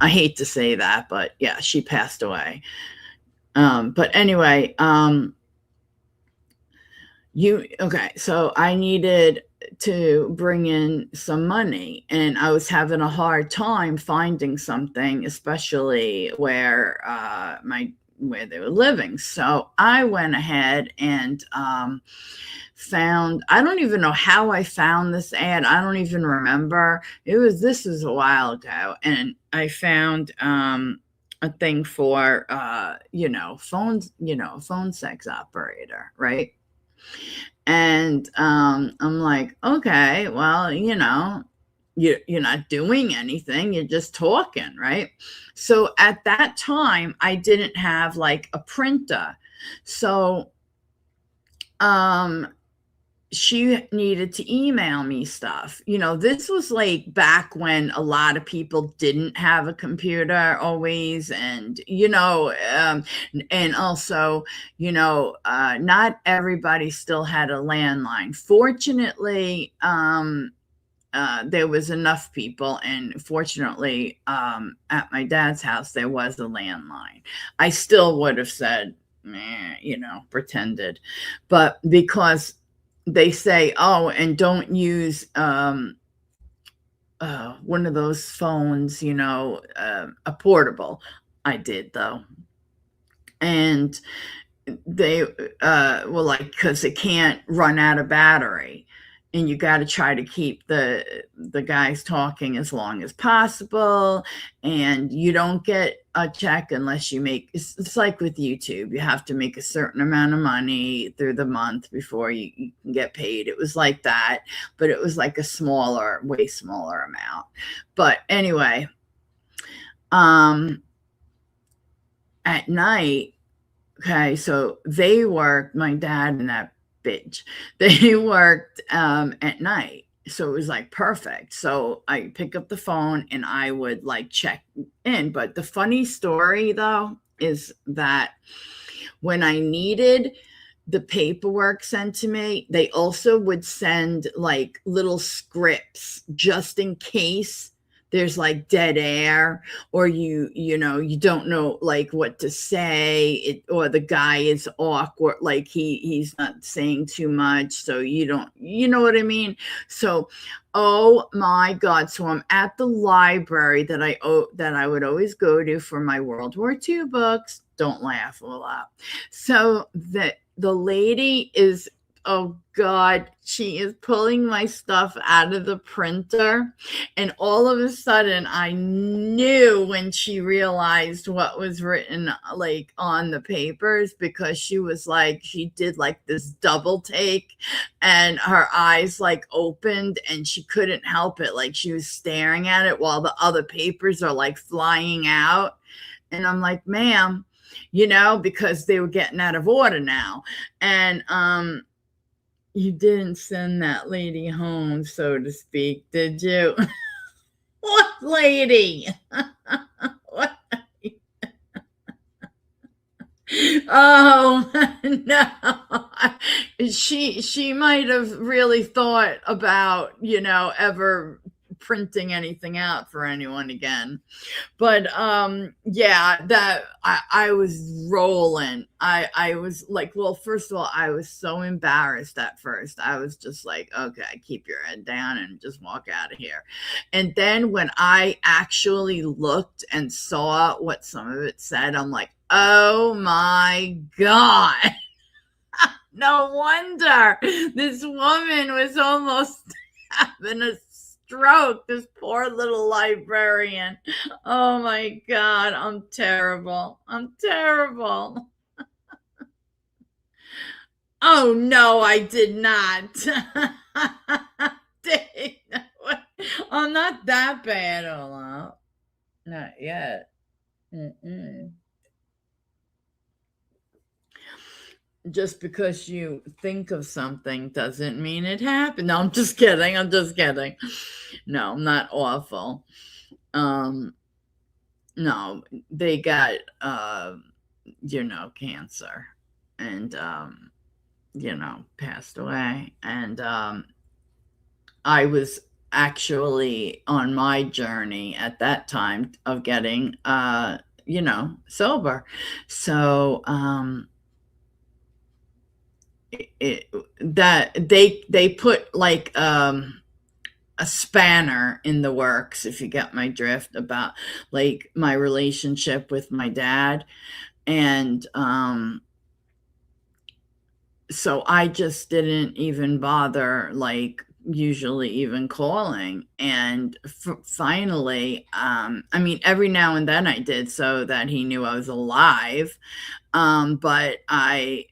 I hate to say that, but yeah, she passed away. But anyway, so I needed to bring in some money, and I was having a hard time finding something, especially where they were living. So I went ahead and found, I don't even know how I found this ad. I don't even remember. This was a while ago, and I found a thing for phones, phone sex operator, right? And I'm like, okay, well, you're not doing anything, you're just talking, right? So at that time I didn't have like a printer, so she needed to email me stuff. This was like back when a lot of people didn't have a computer always. And, and also, not everybody still had a landline. Fortunately, there was enough people, and fortunately, at my dad's house, there was a landline. I still would have said, pretended, but because they say, oh, and don't use one of those phones, a portable. I did though. And they were like, because it can't run out of battery. and you got to try to keep the guys talking as long as possible, and you don't get a check unless you make, it's like with YouTube, you have to make a certain amount of money through the month before you can get paid. It was like that, but it was like a way smaller amount. But anyway, at night, okay, so they worked, my dad and that bitch, they worked at night. So it was like perfect. So I pick up the phone and I would like check in. But the funny story though is that when I needed the paperwork sent to me, they also would send like little scripts just in case there's like dead air, or you don't know like what to say, or the guy is awkward, like he's not saying too much, so you know what I mean? So, oh my God. So I'm at the library that I would always go to for my World War II books. Don't laugh a lot. So the lady is, oh God, she is pulling my stuff out of the printer. And all of a sudden I knew when she realized what was written like on the papers, because she was like, she did like this double take and her eyes like opened and she couldn't help it. Like she was staring at it while the other papers are like flying out. And I'm like, ma'am, because they were getting out of order now. And, you didn't send that lady home, so to speak, did you? What lady? What? Oh, no. She might have really thought about, ever printing anything out for anyone again. But yeah, that I was rolling. I was like, well, first of all, I was so embarrassed at first. I was just like, okay, keep your head down and just walk out of here. And then when I actually looked and saw what some of it said, I'm like, oh my God. No wonder this woman was almost having a stroke, this poor little librarian. Oh my God, I'm terrible. I'm terrible. Oh no, I did not. I'm not that bad, Ola. Not yet. Just because you think of something doesn't mean it happened. No, I'm just kidding. No, I'm not awful. No, they got, cancer and, passed away. And, I was actually on my journey at that time of getting, sober. So, that they put like a spanner in the works, if you get my drift, about like my relationship with my dad. And so I just didn't even bother like usually even calling. And finally, I mean, every now and then I did, so that he knew I was alive. But I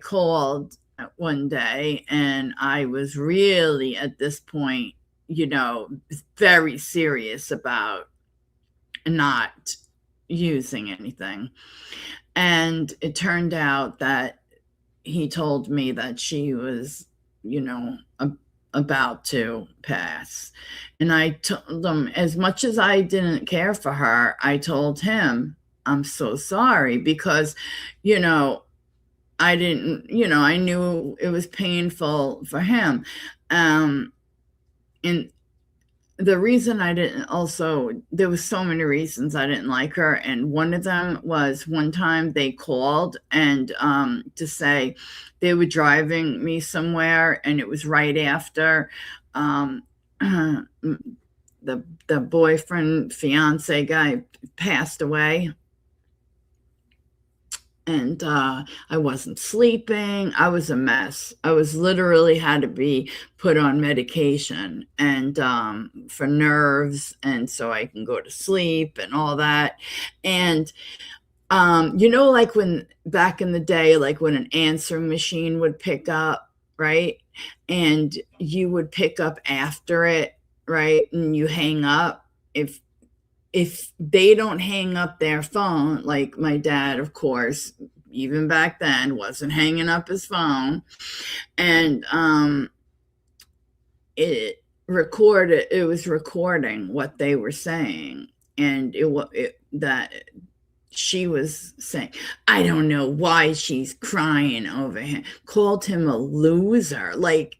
called one day and I was really at this point, very serious about not using anything. And it turned out that he told me that she was, about to pass. And I told him, as much as I didn't care for her, I told him, I'm so sorry, because, I didn't, I knew it was painful for him. And the reason I didn't there was so many reasons I didn't like her. And one of them was one time they called and to say they were driving me somewhere, and it was right after the boyfriend, fiance guy passed away. and I wasn't sleeping. I was a mess. I was literally had to be put on medication and for nerves, and so I can go to sleep and all that. And like when back in the day, like when an answering machine would pick up, right? And you would pick up after it, right? And you hang up. If they don't hang up their phone, like my dad, of course, even back then, wasn't hanging up his phone, and it was recording what they were saying, and that she was saying, I don't know why she's crying over him, called him a loser. Like,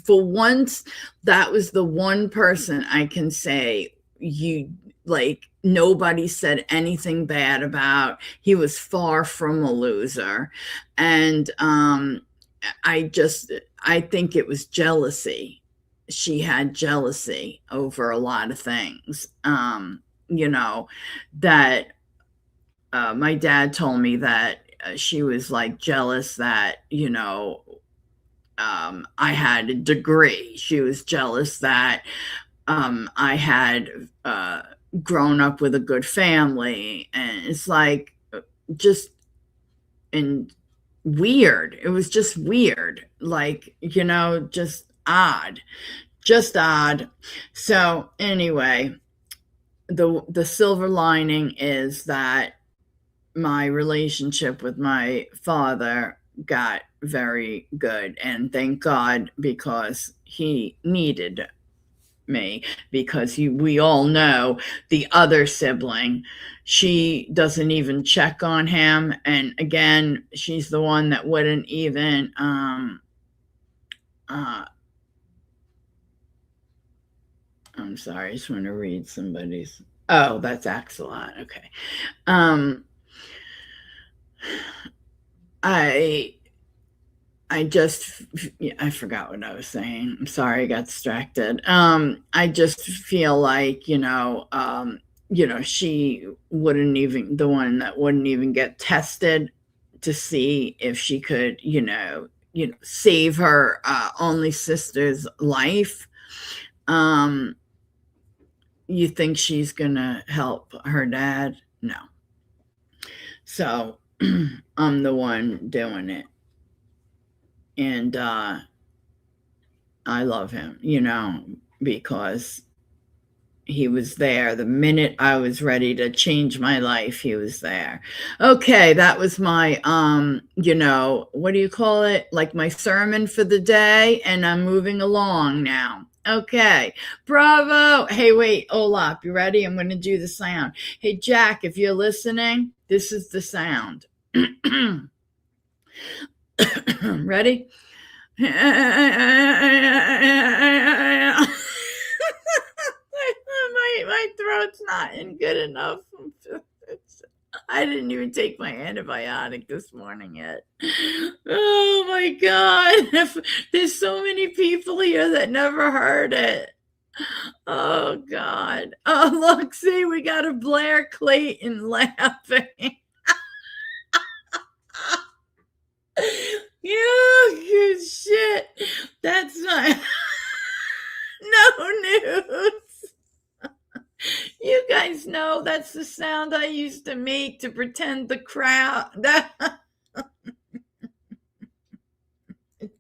for once, that was the one person I can say nobody said anything bad about. He was far from a loser. And I think it was jealousy. She had jealousy over a lot of things, that my dad told me that she was like jealous that, I had a degree. She was jealous that I had grown up with a good family. And it's like just and weird. It was just weird. Like, just odd. Just odd. So anyway, the silver lining is that my relationship with my father got very good, and thank God, because he needed me, because we all know the other sibling, she doesn't even check on him. And again, she's the one that wouldn't even I'm sorry, I just want to read somebody's. Oh, that's Axelot. Okay. I forgot what I was saying. I'm sorry, I got distracted. I just feel like, she wouldn't even, the one that wouldn't even get tested to see if she could, save her only sister's life. You think she's gonna help her dad? No. So I'm the one doing it. And I love him, because he was there the minute I was ready to change my life. He was there. Okay, that was my what do you call it? Like my sermon for the day, and I'm moving along now. Okay, bravo. Hey, wait, Olaf, you ready? I'm going to do the sound. Hey, Jack, if you're listening, this is the sound. Ready? my throat's not in good enough. I didn't even take my antibiotic this morning yet. Oh my God. There's so many people here that never heard it. Oh God. Oh, look, see, we got a Blair Clayton laughing. Yeah, shit. That's not no news. You guys know that's the sound I used to make to pretend the crowd.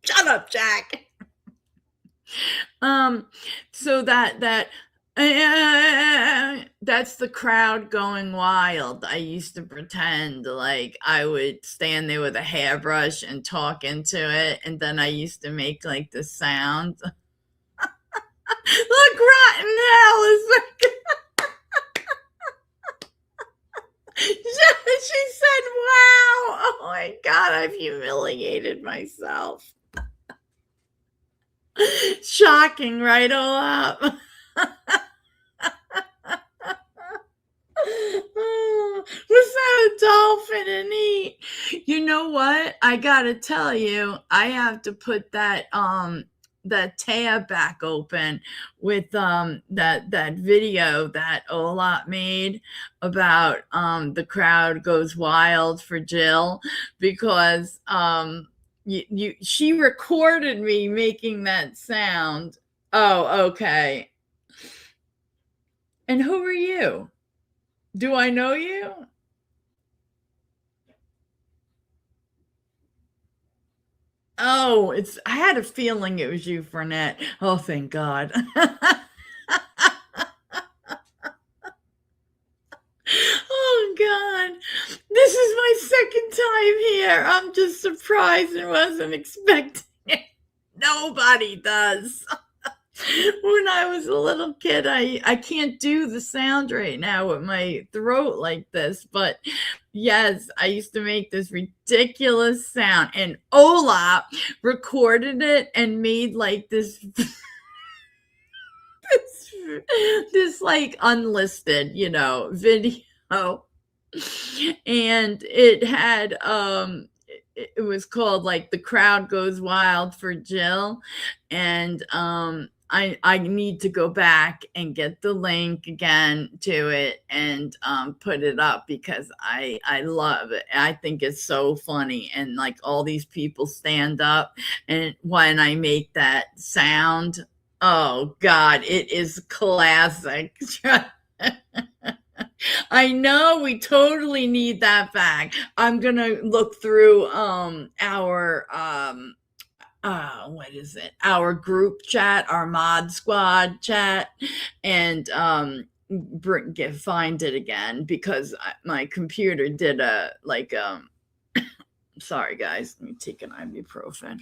Shut up, Jack. So that's the crowd going wild. I used to pretend like I would stand there with a hairbrush and talk into it, and then I used to make like the sound. Look, rotten hell is like. She said, wow. Oh my God, I've humiliated myself. Shocking, right, Olaf? Was that a dolphin and eat? You know what? I gotta tell you, I have to put that that tab back open with that video that Ola made about the crowd goes wild for Jill, because she recorded me making that sound. Oh, okay. And who are you? Do I know you? Oh, I had a feeling it was you, Fernette. Oh, thank God. Oh, God. This is my second time here. I'm just surprised and wasn't expecting it. Nobody does. When I was a little kid, I can't do the sound right now with my throat like this, but yes, I used to make this ridiculous sound, and Ola recorded it and made like this this like unlisted, video. And it had it was called like The Crowd Goes Wild for Jill, and I need to go back and get the link again to it and put it up, because I love it. I think it's so funny, and like all these people stand up, and when I make that sound, oh God, it is classic. I know, we totally need that back. I'm gonna look through our what is it? Our group chat, our mod squad chat, and find it again, because my computer did sorry guys, let me take an ibuprofen.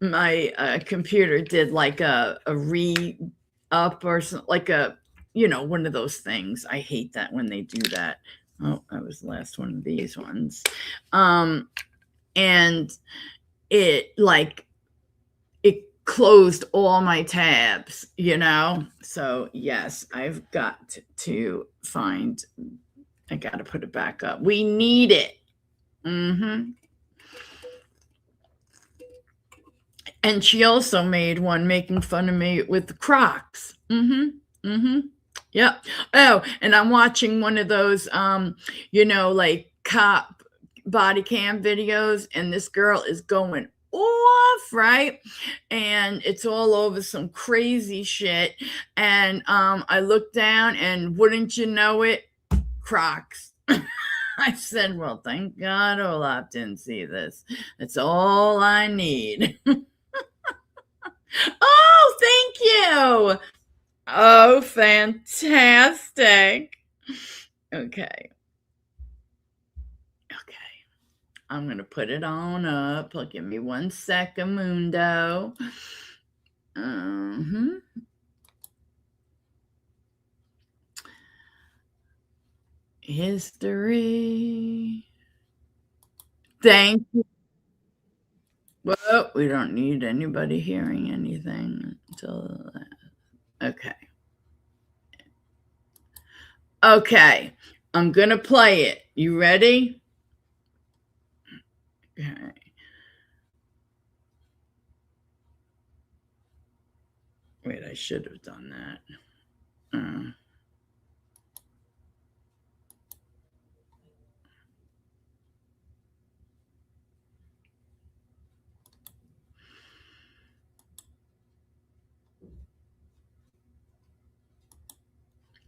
My computer did like a re-up or something, like a, one of those things. I hate that when they do that. Oh, that was the last one of these ones. And it closed all my tabs, So yes, I've got to find, I got to put it back up. We need it. And she also made one making fun of me with the Crocs. Yep. Oh, and I'm watching one of those, like cop body cam videos, and this girl is going off, right? And it's all over some crazy shit. And I looked down, and wouldn't you know it, Crocs. I said, well, thank God Olaf didn't see this. That's all I need. Oh, thank you. Oh, fantastic. Okay. I'm going to put it on up. Give me 1 second, Mundo. History. Thank you. Well, we don't need anybody hearing anything until that. Okay. Okay. I'm going to play it. You ready? Okay. Wait, I should have done that.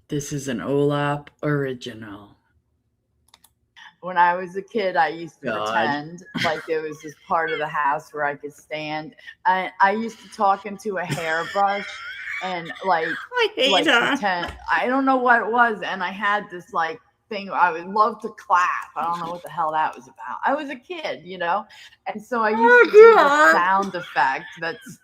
This is an Olap original. When I was a kid, I used to pretend like there was this part of the house where I could stand. I used to talk into a hairbrush and pretend. I don't know what it was, and I had this thing. I would love to clap. I don't know what the hell that was about. I was a kid, and so I used to do the sound effect that's.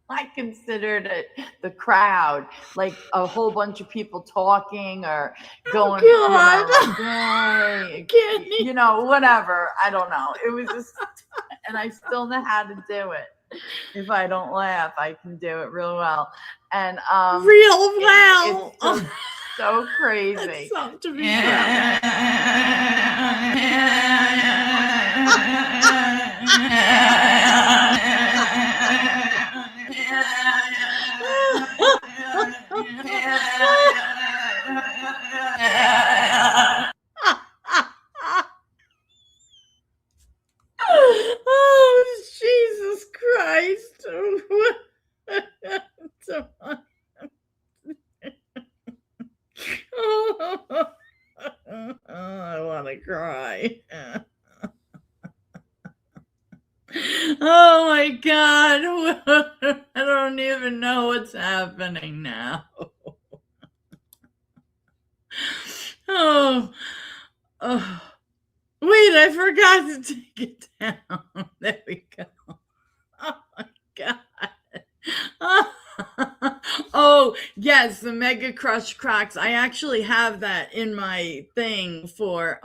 I considered it the crowd, like a whole bunch of people talking or going, whatever. I don't know. It was just, and I still know how to do it. If I don't laugh, I can do it real well. And real well. It's so crazy. That's something to be proud of. Oh, Jesus Christ. I want to cry. Oh my God. I don't even know what's happening now. Oh, oh. Wait, I forgot to take it down. There we go. Oh my God. Oh, yes, the Mega Crush Crocs. I actually have that in my thing for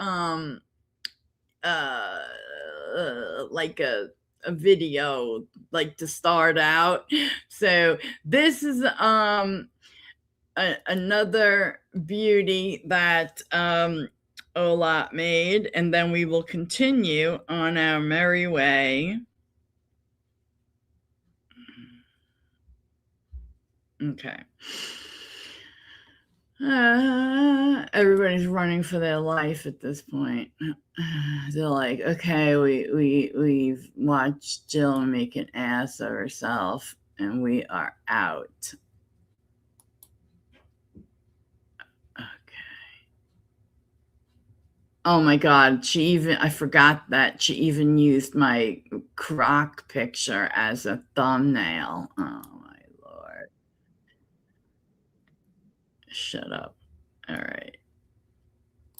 like a video, like to start out. So this is another beauty that Ola made, and then we will continue on our merry way. Okay. Everybody's running for their life at this point. They're like, okay, we've watched Jill make an ass of herself, and we are out. Oh my God, I forgot that she even used my croc picture as a thumbnail. Oh my Lord. Shut up. All right.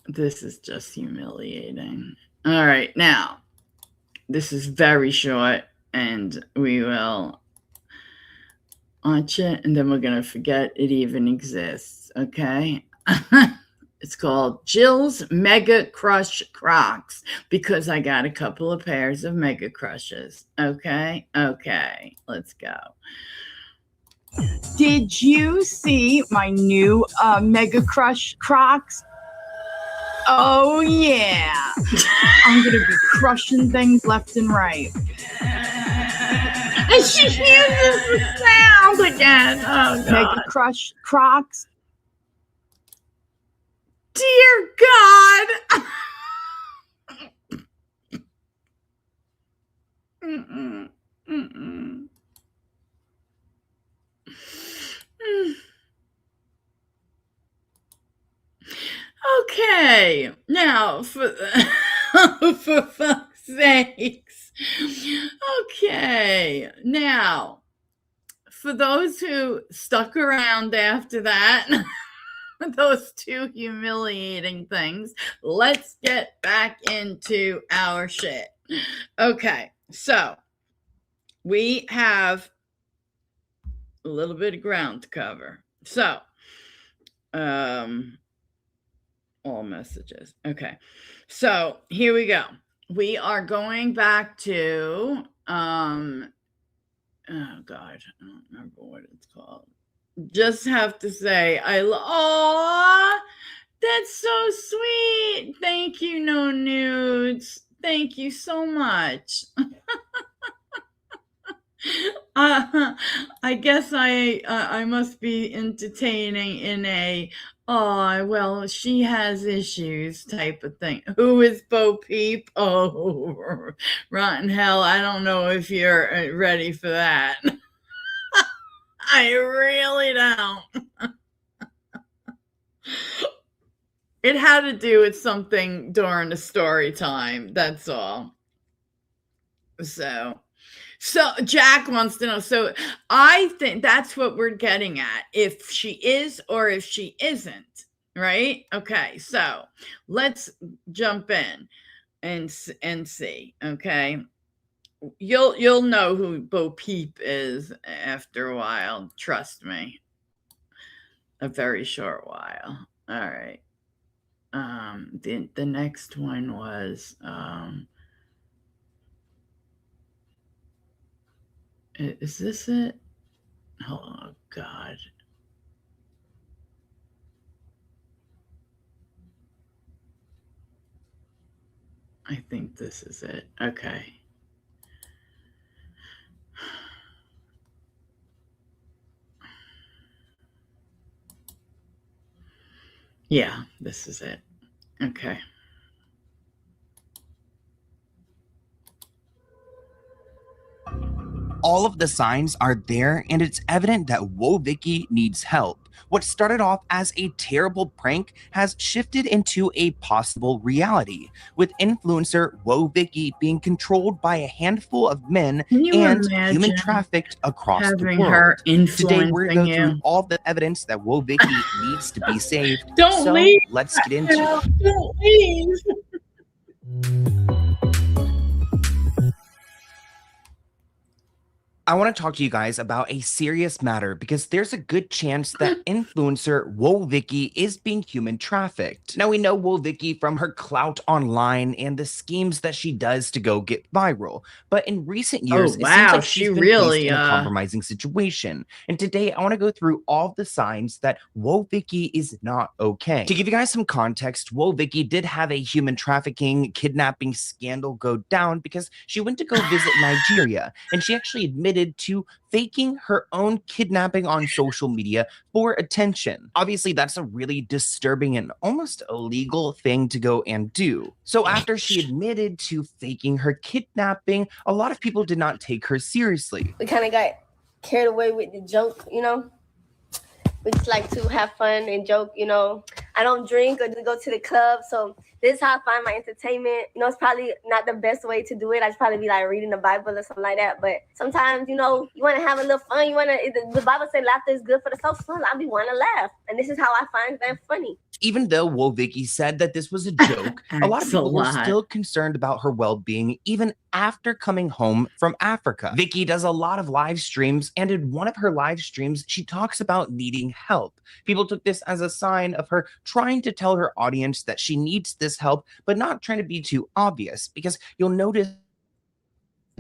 This is just humiliating. All right, now, this is very short, and we will launch it, and then we're going to forget it even exists, okay? It's called Jill's Mega Crush Crocs, because I got a couple of pairs of Mega Crushes. Okay? Okay, let's go. Did you see my new Mega Crush Crocs? Oh, yeah. I'm going to be crushing things left and right. And she uses the sound again. Oh, God. Mega Crush Crocs. Dear God. Okay, now for fuck's sakes. Okay, now for those who stuck around after that, those two humiliating things, let's get back into our shit. Okay, so we have a little bit of ground to cover. So, all messages. Okay, so here we go. We are going back to oh God, I don't remember what it's called. Just have to say aw, that's so sweet. Thank you, No Nudes. Thank you so much. I guess I must be entertaining in a oh well she has issues type of thing. Who is Bo Peep? Oh, rotten hell! I don't know if you're ready for that. I really don't. It had to do with something during the story time. That's all. So Jack wants to know. So I think that's what we're getting at. If she is or if she isn't, right? Okay. So let's jump in and see. Okay. You'll know who Bo Peep is after a while. Trust me. A very short while. All right. The next one was is this it? Oh God. I think this is it. Okay. Yeah, this is it. Okay. All of the signs are there, and it's evident that Woah Vicky needs help. What started off as a terrible prank has shifted into a possible reality, with influencer Woah Vicky being controlled by a handful of men Can you and human imagine trafficked across the having world. her Today, we're influencing going to go through you? all the evidence that Woah Vicky needs to be saved. Don't So leave. let's get into it. Don't leave. I want to talk to you guys about a serious matter because there's a good chance that influencer Woah Vicky is being human trafficked. Now, we know Woah Vicky from her clout online and the schemes that she does to go get viral. But in recent years, it seems like she's been placed in a compromising situation. And today, I want to go through all the signs that Woah Vicky is not okay. To give you guys some context, Woah Vicky did have a human trafficking, kidnapping scandal go down because she went to go visit Nigeria, and she actually admitted to faking her own kidnapping on social media for attention. Obviously, that's a really disturbing and almost illegal thing to go and do. So after she admitted to faking her kidnapping, a lot of people did not take her seriously. We kind of got carried away with the joke, you know? We just like to have fun and joke, you know? I don't drink or just go to the club, so this is how I find my entertainment. You know, it's probably not the best way to do it. I'd probably be like reading the Bible or something like that. But sometimes, you know, you want to have a little fun. The Bible says laughter is good for the soul. So I'll be wanting to laugh. And this is how I find that funny. Even though Woah Vicky said that this was a joke, a lot of people were still concerned about her well-being even after coming home from Africa. Vicky does a lot of live streams, and in one of her live streams, she talks about needing help. People took this as a sign of her trying to tell her audience that she needs this help, but not trying to be too obvious, because you'll notice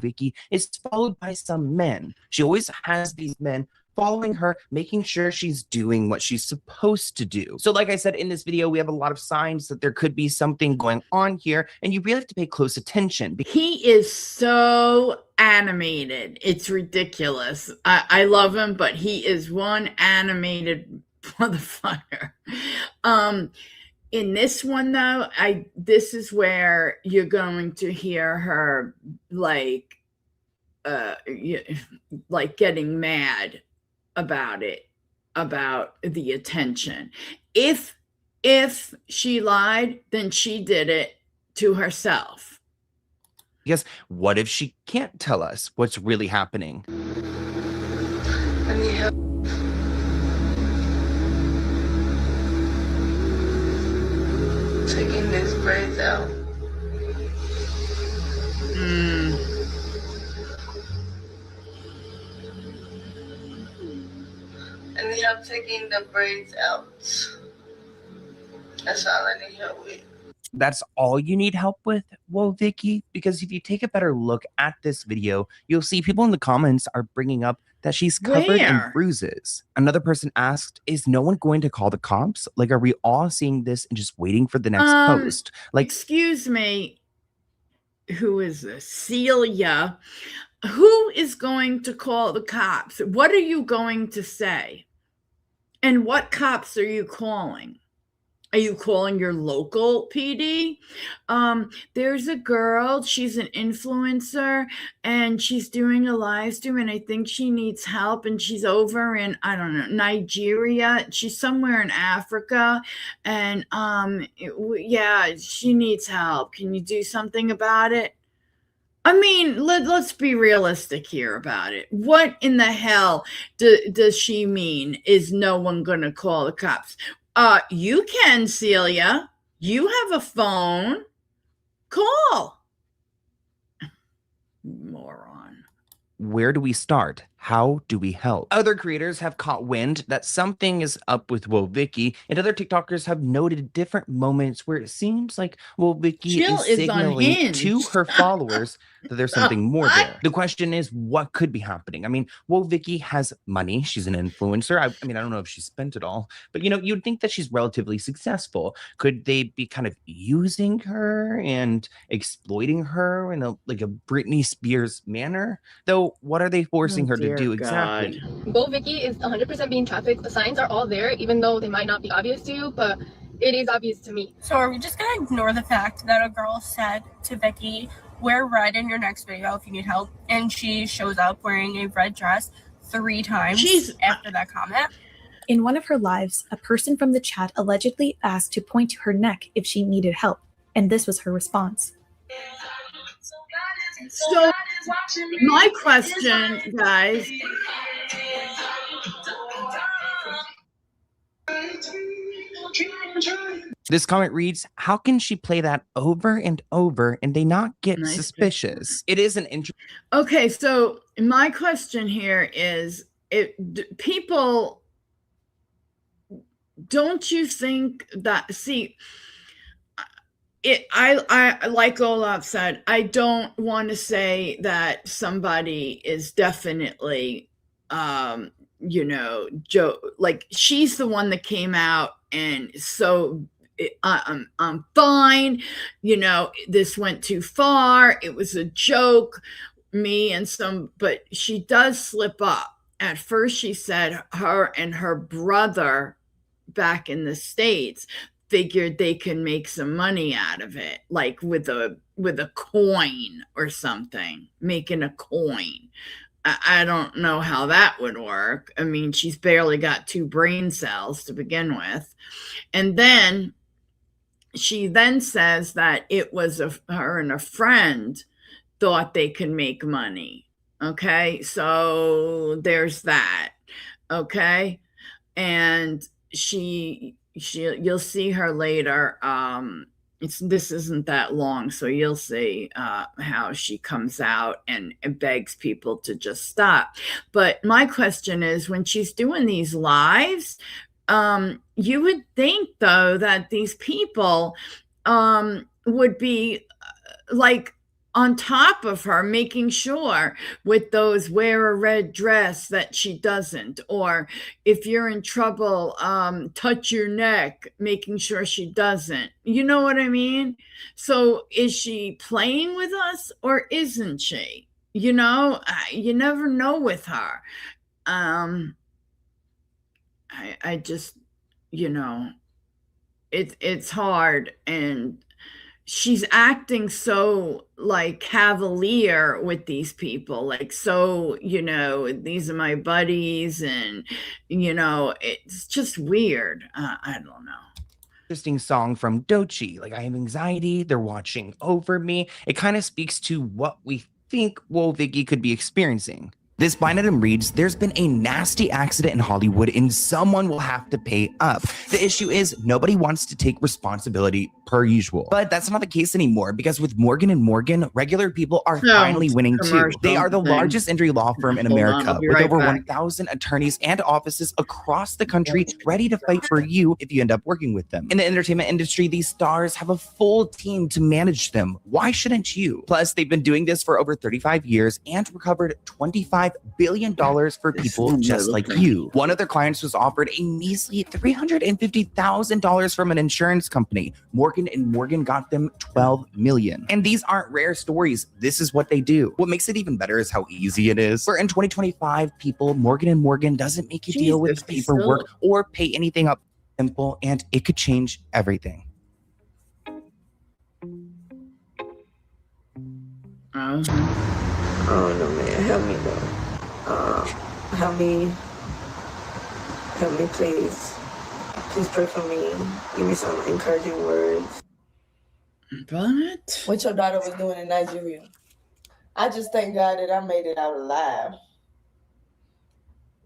Vicky is followed by some men. She always has these men following her, making sure she's doing what she's supposed to do. So like I said in this video, we have a lot of signs that there could be something going on here, and you really have to pay close attention. He is so animated. It's ridiculous. I love him, but he is one animated motherfucker. In this one though, this is where you're going to hear her like getting mad about it, about the attention. If she lied, then she did it to herself. Because what if she can't tell us what's really happening? I need help. Taking this braids out. I need help taking the braids out. That's all I need help with. That's all you need help with, Woah Vicky? Because if you take a better look at this video, you'll see people in the comments are bringing up that she's covered in bruises. Another person asked, is no one going to call the cops? Like, are we all seeing this and just waiting for the next post? Like, excuse me, who is this? Celia. Who is going to call the cops? What are you going to say? And what cops are you calling? Are you calling your local PD? There's a girl, she's an influencer, and she's doing a live stream, and I think she needs help, and she's over in, I don't know, Nigeria. She's somewhere in Africa, and yeah, she needs help. Can you do something about it? I mean, let's be realistic here about it. What in the hell does she mean? Is no one going to call the cops? You can, Celia. You have a phone. Call. Moron. where do we start? How do we help? Other creators have caught wind that something is up with Woah Vicky, and other TikTokers have noted different moments where it seems like Woah Vicky Jill is is signaling unhinged. to her followers that there's something more there. The question is, what could be happening? I mean, Woah Vicky has money. She's an influencer. I mean, I don't know if she spent it all, but you'd think that she's relatively successful. Could they be kind of using her and exploiting her in a Britney Spears manner? Though, what are they forcing her to do exactly? Woah Vicky is 100% being trafficked. The signs are all there, even though they might not be obvious to you, but it is obvious to me. So are we just gonna ignore the fact that a girl said to Vicky, wear red in your next video if you need help, and she shows up wearing a red dress 3 times after that comment? In one of her lives, a person from the chat allegedly asked to point to her neck if she needed help, and this was her response. So my question, guys, This comment reads, how can she play that over and over and they not get suspicious? It is an interesting. Okay, so my question here is, people, don't you think that, see, I like Olaf said, I don't want to say that somebody is definitely, Joe, like she's the one that came out and so I'm fine. This went too far. It was a joke, but she does slip up. At first she said her and her brother back in the States figured they can make some money out of it, like with a coin or something, making a coin. I don't know how that would work. I mean, she's barely got 2 brain cells to begin with. And then she then says that it was her and a friend thought they could make money. Okay, so there's that. Okay, and you'll see her later. This isn't that long, so you'll see how she comes out and begs people to just stop. But my question is, when she's doing these lives, you would think though that these people would be like on top of her, making sure with those wear a red dress that she doesn't, or if you're in trouble, touch your neck, making sure she doesn't. You know what I mean? So is she playing with us or isn't she? You never know with her. I just, it's hard, and she's acting so like cavalier with these people, like, so, these are my buddies, and, it's just weird. I don't know. Interesting song from Doechii. Like, I have anxiety. They're watching over me. It kind of speaks to what we think Woah Vicky could be experiencing. This blind item reads, there's been a nasty accident in Hollywood and someone will have to pay up. The issue is nobody wants to take responsibility per usual. But that's not the case anymore, because with Morgan & Morgan, regular people are finally winning too. They are the largest injury law firm in America, with over 1,000 attorneys and offices across the country ready to fight for you if you end up working with them. In the entertainment industry, these stars have a full team to manage them. Why shouldn't you? Plus, they've been doing this for over 35 years and recovered $25 billion for people just like you. One of their clients was offered a measly $350,000 from an insurance company. Morgan & Morgan got them $12 million. And these aren't rare stories. This is what they do. What makes it even better is how easy it is. For in 2025, people, Morgan & Morgan doesn't make you deal with paperwork or pay anything up. Simple, and it could change everything. Oh no, man, help me though. Help me, please. Please pray for me. Give me some encouraging words. What your daughter was doing in Nigeria. I just thank God that I made it out alive.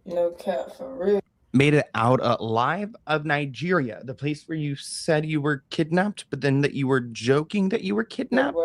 No cap, for real. Made it out alive of Nigeria, the place where you said you were kidnapped, but then that you were joking that you were kidnapped.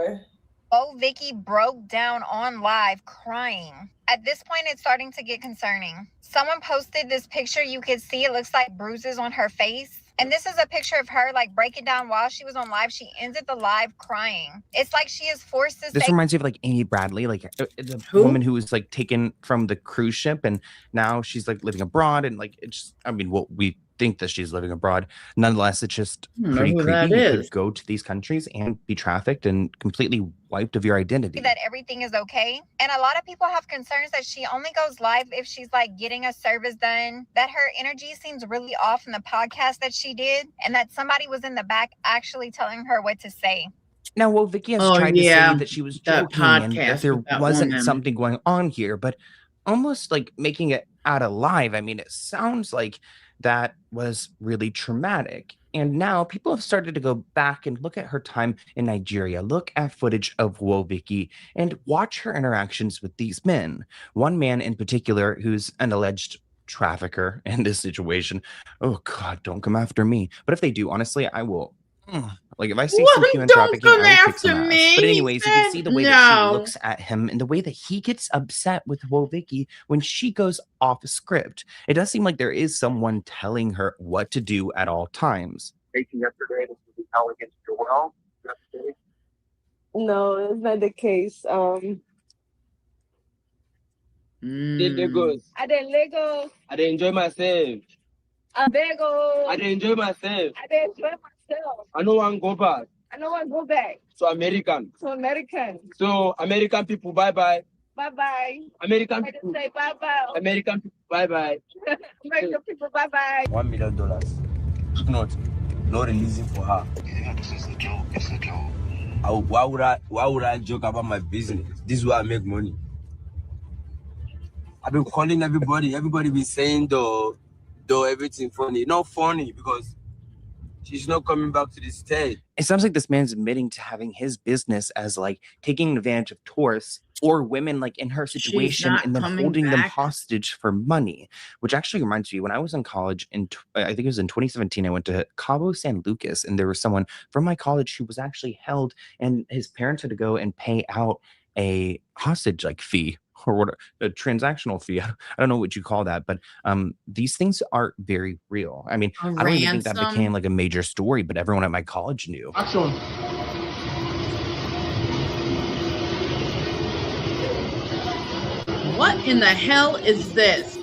Oh, Vicky broke down on live crying. At this point, it's starting to get concerning. Someone posted this picture. You could see it looks like bruises on her face. And this is a picture of her like breaking down while she was on live. She ended the live crying. It's like she is forced to This say— reminds me of like Amy Bradley, like the woman who was like taken from the cruise ship and now she's like living abroad, and like it's just, I mean, well, we think that she's living abroad. Nonetheless, it's just I don't know pretty who that creepy. You is. could go to these countries and be trafficked and completely wiped of your identity. That everything is okay. And a lot of people have concerns that she only goes live if she's like getting a service done, that her energy seems really off in the podcast that she did, and that somebody was in the back actually telling her what to say. Now, well, Vicky has tried to say that she was joking and that there wasn't something going on here, but almost like making it out alive. I mean, it sounds like that was really traumatic. And now people have started to go back and look at her time in Nigeria, look at footage of Woah Vicky, and watch her interactions with these men. One man in particular, who's an alleged trafficker in this situation. Oh, God, don't come after me. But if they do, honestly, I will. Like, if I see some human trafficking, I will kick some ass. But anyways, you can see the way that she looks at him and the way that he gets upset with Woah Vicky when she goes off script. It does seem like there is someone telling her what to do at all times. Yesterday, this was how against your will. No, it's not the case. Did Lagos. I did Lagos. I did enjoy myself. I Lagos. I did enjoy myself. I did enjoy myself. I don't want to go back. I don't want to go back. So American. So American. So American people, bye bye. Bye bye. American I people. say bye bye. American people, bye bye. American people, bye bye. $1 million. Not. No releasing for her. This is a joke. It's a joke. Why would I joke about my business? This is where I make money. I've been calling everybody. Everybody be saying though everything funny. Not funny because she's not coming back to the state. It sounds like this man's admitting to having his business as like taking advantage of tourists or women like in her situation and then holding them hostage for money, which actually reminds me, when I was in college I think it was in 2017, I went to Cabo San Lucas and there was someone from my college who was actually held and his parents had to go and pay out a hostage like fee or what a transactional fee. I don't know what you call that, but these things are very real. I mean, I don't even think that became like a major story, but everyone at my college knew. Action. What in the hell is this?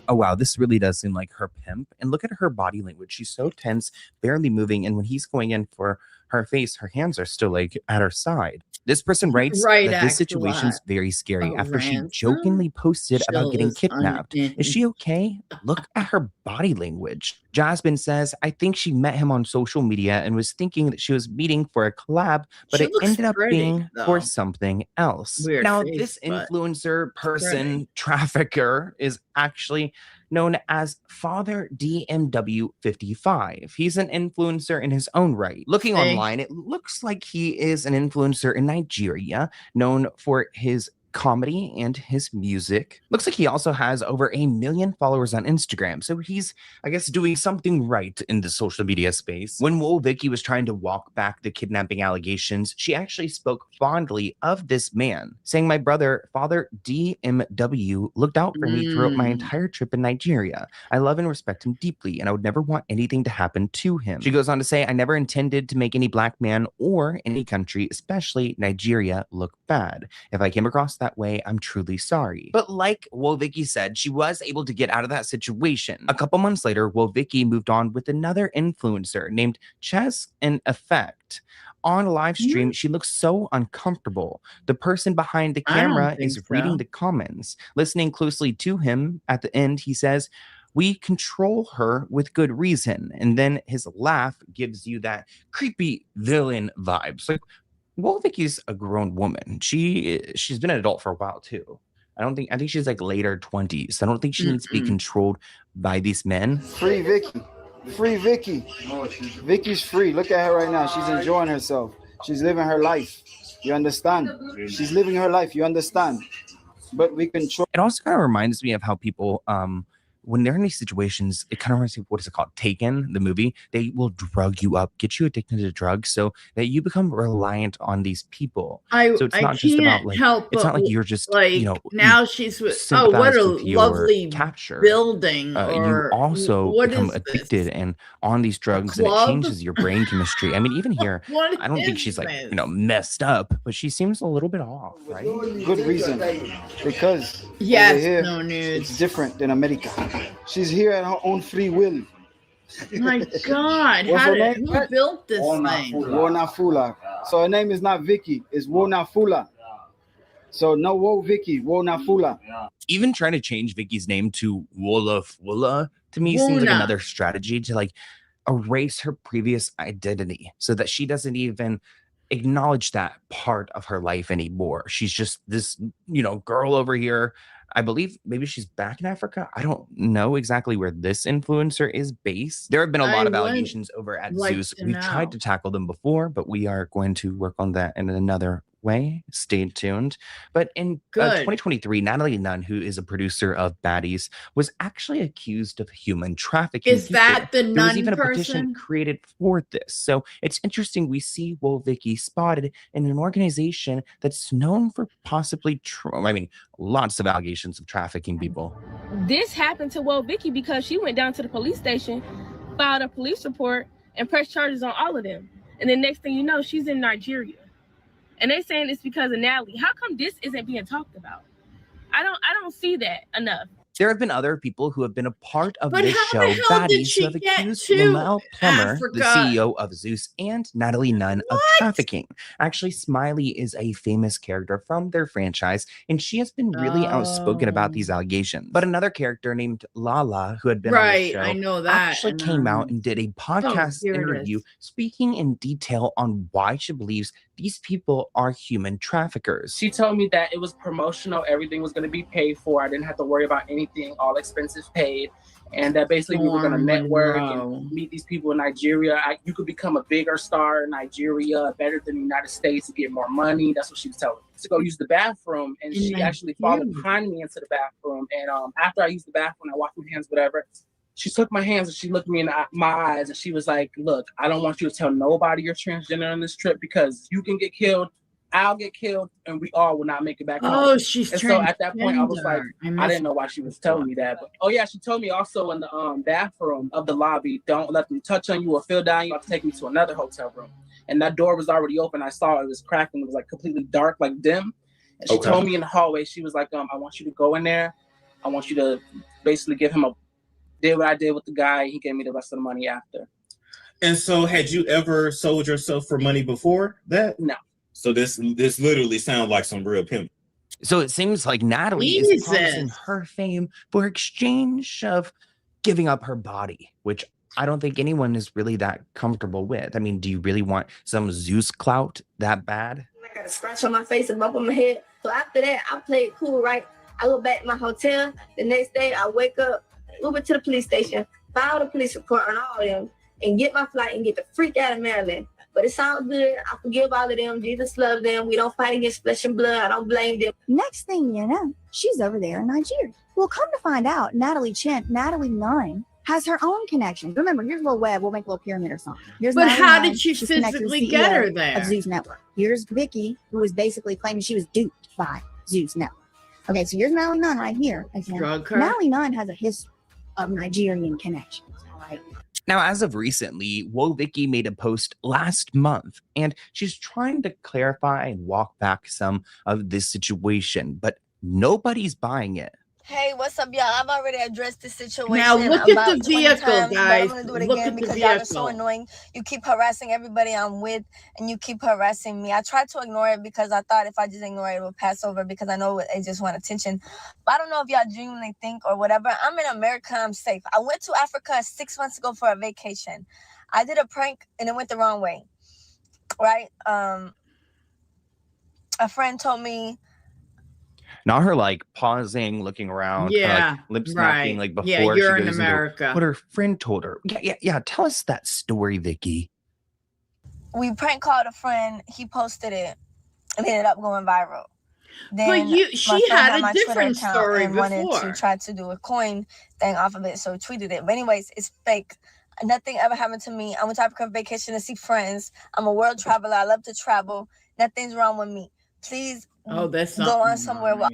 Oh, wow, this really does seem like her pimp. And look at her body language. She's so tense, barely moving. And when he's going in for her face, her hands are still like at her side. This person writes that this situation's very scary after she jokingly posted about getting kidnapped. Is she okay? Look at her body language. Jasmine says, I think she met him on social media and was thinking that she was meeting for a collab, but it ended up being for something else. Now, this influencer person trafficker is actually known as Father DMW55. He's an influencer in his own right. Looking online, it looks like he is an influencer in Nigeria, known for his comedy and his music. Looks like he also has over 1 million followers on Instagram. So he's, I guess, doing something right in the social media space. When Woah Vicky was trying to walk back the kidnapping allegations, she actually spoke fondly of this man, saying, my brother, Father DMW, looked out for me throughout my entire trip in Nigeria. I love and respect him deeply, and I would never want anything to happen to him. She goes on to say, I never intended to make any black man or any country, especially Nigeria, look bad. If I came across that way, I'm truly sorry. But like Woah Vicky said, she was able to get out of that situation. A couple months later, Woah Vicky moved on with another influencer named Chess and Effect. On a live stream, she looks so uncomfortable. The person behind the camera is reading the comments. Listening closely to him, at the end, he says, we control her with good reason. And then his laugh gives you that creepy villain vibes. Like, Woah Vicky's a grown woman. She's been an adult for a while too. I think she's like later 20s. I don't think she needs to be controlled by these men. Free Vicky. Free Vicky. Vicky's free. Look at her right now. She's enjoying herself. She's living her life. You understand? She's living her life. You understand? But we control. It also kind of reminds me of how people when they're in these situations, it kind of reminds me of, what is it called? Taken, the movie. They will drug you up, get you addicted to drugs so that you become reliant on these people. So it's not just about like, it's not like you're just, like, now she's with, oh, what a lovely capture. Building. You also become addicted and on these drugs, and it changes your brain chemistry. I mean, even here, I don't think she's like, messed up, but she seems a little bit off, right? Good reason. Because yes, here, no news. It's different than America. She's here at her own free will. My God, What's her name? who built this thing? Woah Fula. So her name is not Vicky, it's Woah Fula. So no Whoa Vicky, Woah Fula. Even trying to change Vicky's name to Woah to me seems like another strategy to like erase her previous identity so that she doesn't even acknowledge that part of her life anymore. She's just this, girl over here. I believe maybe she's back in Africa. I don't know exactly where this influencer is based. There have been a lot of allegations over at Zeus. We've tried to tackle them before, but we are going to work on that in another way. Stay tuned. But in 2023, Natalie Nunn, who is a producer of Baddies, was actually accused of human trafficking. Is that the There was Nunn even a person? petition created for this. So it's interesting. We see Woah Vicky spotted in an organization that's known for possibly, lots of allegations of trafficking people. This happened to Woah Vicky because she went down to the police station, filed a police report, and pressed charges on all of them. And then next thing you know, she's in Nigeria. And they saying it's because of Natalie. How come this isn't being talked about? I don't see that enough. There have been other people who have been a part of But this how show, the hell did Baddies, she who have get accused to Lamel Plummer, Africa? the CEO of Zeus, and Natalie Nunn of trafficking. Actually, Smiley is a famous character from their franchise, and she has been really outspoken about these allegations. But another character named Lala, who had been on the show, I know that. actually came out and did a podcast here it interview is. speaking in detail on why she believes these people are human traffickers. She told me that it was promotional, everything was going to be paid for. I didn't have to worry about anything, all expenses paid, and that basically we were going to network and meet these people in Nigeria. You could become a bigger star in Nigeria, better than the United States, to get more money. That's what she was telling me. To go use the bathroom, and she actually followed behind me into the bathroom. And after I used the bathroom, I washed my hands, whatever. She took my hands and she looked me in my eyes and she was like, look, I don't want you to tell nobody you're transgender on this trip because you can get killed, I'll get killed, and we all will not make it back home. Oh, she's And so at that point, I was like, transgender. I didn't know why she was telling me that. But oh yeah, she told me also in the bathroom of the lobby, don't let them touch on you or feel down. You have to take me to another hotel room. And that door was already open. I saw it was cracking. It was like completely dark, like dim. And she told me in the hallway, she was like, I want you to go in there. I want you to basically give him did what I did with the guy. He gave me the rest of the money after. And so had you ever sold yourself for money before that? No. So this literally sounds like some real pimp. So it seems like Natalie is promising her fame for exchange of giving up her body, which I don't think anyone is really that comfortable with. I mean, do you really want some Zeus clout that bad? I got a scratch on my face and bump on my head. So after that, I played cool, right? I go back to my hotel. The next day, I wake up, Uber to the police station, file a police report on all of them, and get my flight and get the freak out of Maryland. But it's all good. I forgive all of them. Jesus loves them. We don't fight against flesh and blood. I don't blame them. Next thing you know, she's over there in Nigeria. Well, come to find out, Natalie Nunn, has her own connection. Remember, here's a little web. We'll make a little pyramid or something. Here's But Natalie how Nunn. did she She's connected to the physically get CEO her there? Of Zeus Network. Here's Vicky, who was basically claiming she was duped by Zeus Network. Okay, so here's Natalie Nunn right here. Okay. Drug her? Natalie Nunn has a history of Nigerian connections. All right. Now, as of recently, Woah Vicky made a post last month, and she's trying to clarify and walk back some of this situation, but nobody's buying it. Hey, what's up, y'all? I've already addressed this situation. Now look at about the 20 vehicle, times, but guys. I'm gonna do it Look again at the because y'all are so vehicle. annoying. You keep harassing everybody I'm with, and you keep harassing me. I tried to ignore it because I thought if I just ignore it, it would pass over because I know they just want attention. But I don't know if y'all genuinely think or whatever. I'm in America. I'm safe. I went to Africa 6 months ago for a vacation. I did a prank, and it went the wrong way. Right? A friend told me. Not her like pausing, looking around, Yeah, lip smacking, right. like before Yeah, you're she in goes into America. what her friend told her. Yeah. Tell us that story, Vicky. We prank called a friend. He posted it, and it ended up going viral. Then But my she friend had a my Twitter different account story and wanted before. to try to do a coin thing off of it, so tweeted it. But anyways, it's fake. Nothing ever happened to me. I went to Africa vacation to see friends. I'm a world traveler. I love to travel. Nothing's wrong with me. Please that's go on somewhere. Know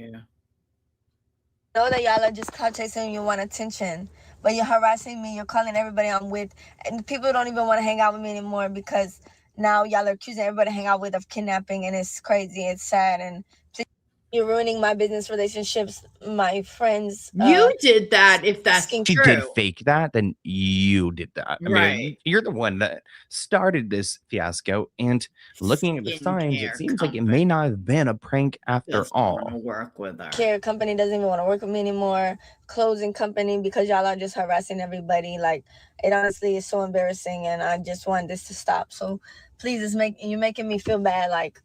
that y'all are just clout chasing and you want attention, but you're harassing me. You're calling everybody I'm with, and people don't even want to hang out with me anymore because now y'all are accusing everybody to hang out with of kidnapping, and it's crazy. It's sad, and please. You're ruining my business relationships, my friends. You did that, if that's She true. did fake that, then you did that. I mean, Right. you're the one that started this fiasco. And looking at the signs, it seems like it may not have been a prank after all. Work with her. Care company doesn't even want to work with me anymore. Closing company because y'all are just harassing everybody. Like, it honestly is so embarrassing, and I just want this to stop. So please, you're making me feel bad. Like,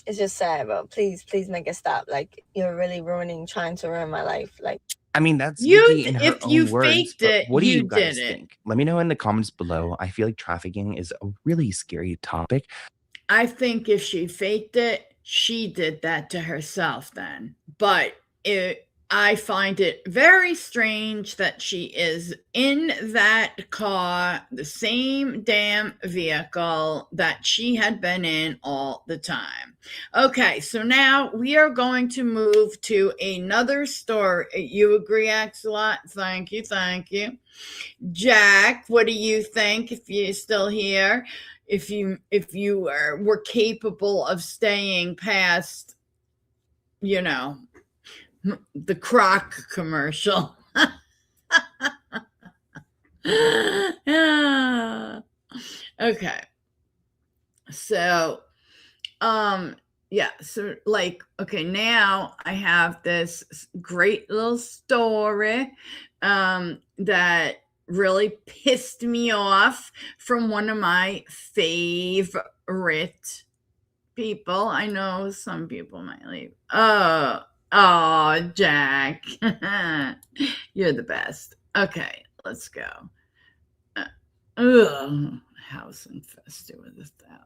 it's just sad, but please make it stop. Like, you're really trying to ruin my life. Like, I mean, that's You, Vicky in her if own you words, faked but it, what do you you guys did it. think? Let me know in the comments below. I feel like trafficking is a really scary topic. I think if she faked it, she did that to herself then. But I find it very strange that she is in that car, the same damn vehicle that she had been in all the time. Okay, so now we are going to move to another story. You agree, Axelot? Thank you, thank you. Jack, what do you think if you're still here? If you were capable of staying past, the Croc commercial. Yeah. Okay. So, yeah, so okay, now I have this great little story that really pissed me off from one of my favorite people. I know some people might leave. Oh, Jack. You're the best. Okay, let's go. House infested with that.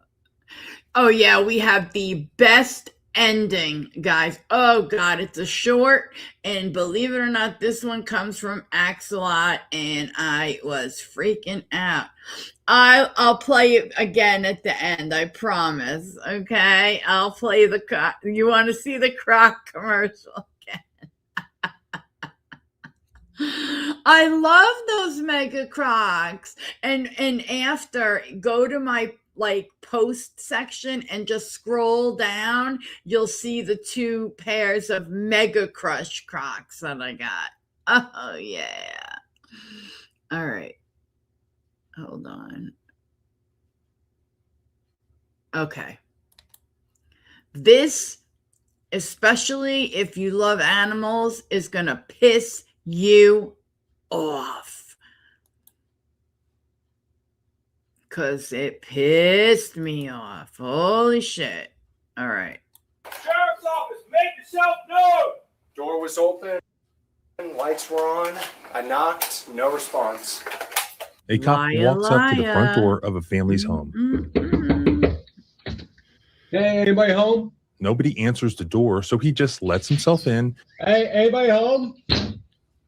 Oh, yeah, we have the best ending, guys. Oh, God, it's a short, and believe it or not, this one comes from Axelot, and I was freaking out. I'll play it again at the end, I promise, okay? I'll play you want to see the Croc commercial again? I love those Mega Crocs. And after, go to my post section and just scroll down, you'll see the 2 pairs of Mega Crush Crocs that I got. Oh, yeah. All right. Hold on. Okay. This, especially if you love animals, is going to piss you off. Because it pissed me off. Holy shit. All right. Sheriff's office, make yourself known. Door was open. Lights were on. I knocked. No response. A cop walks up to the front door of a family's home. Hey, anybody home? Nobody answers the door, so he just lets himself in. Hey, anybody home?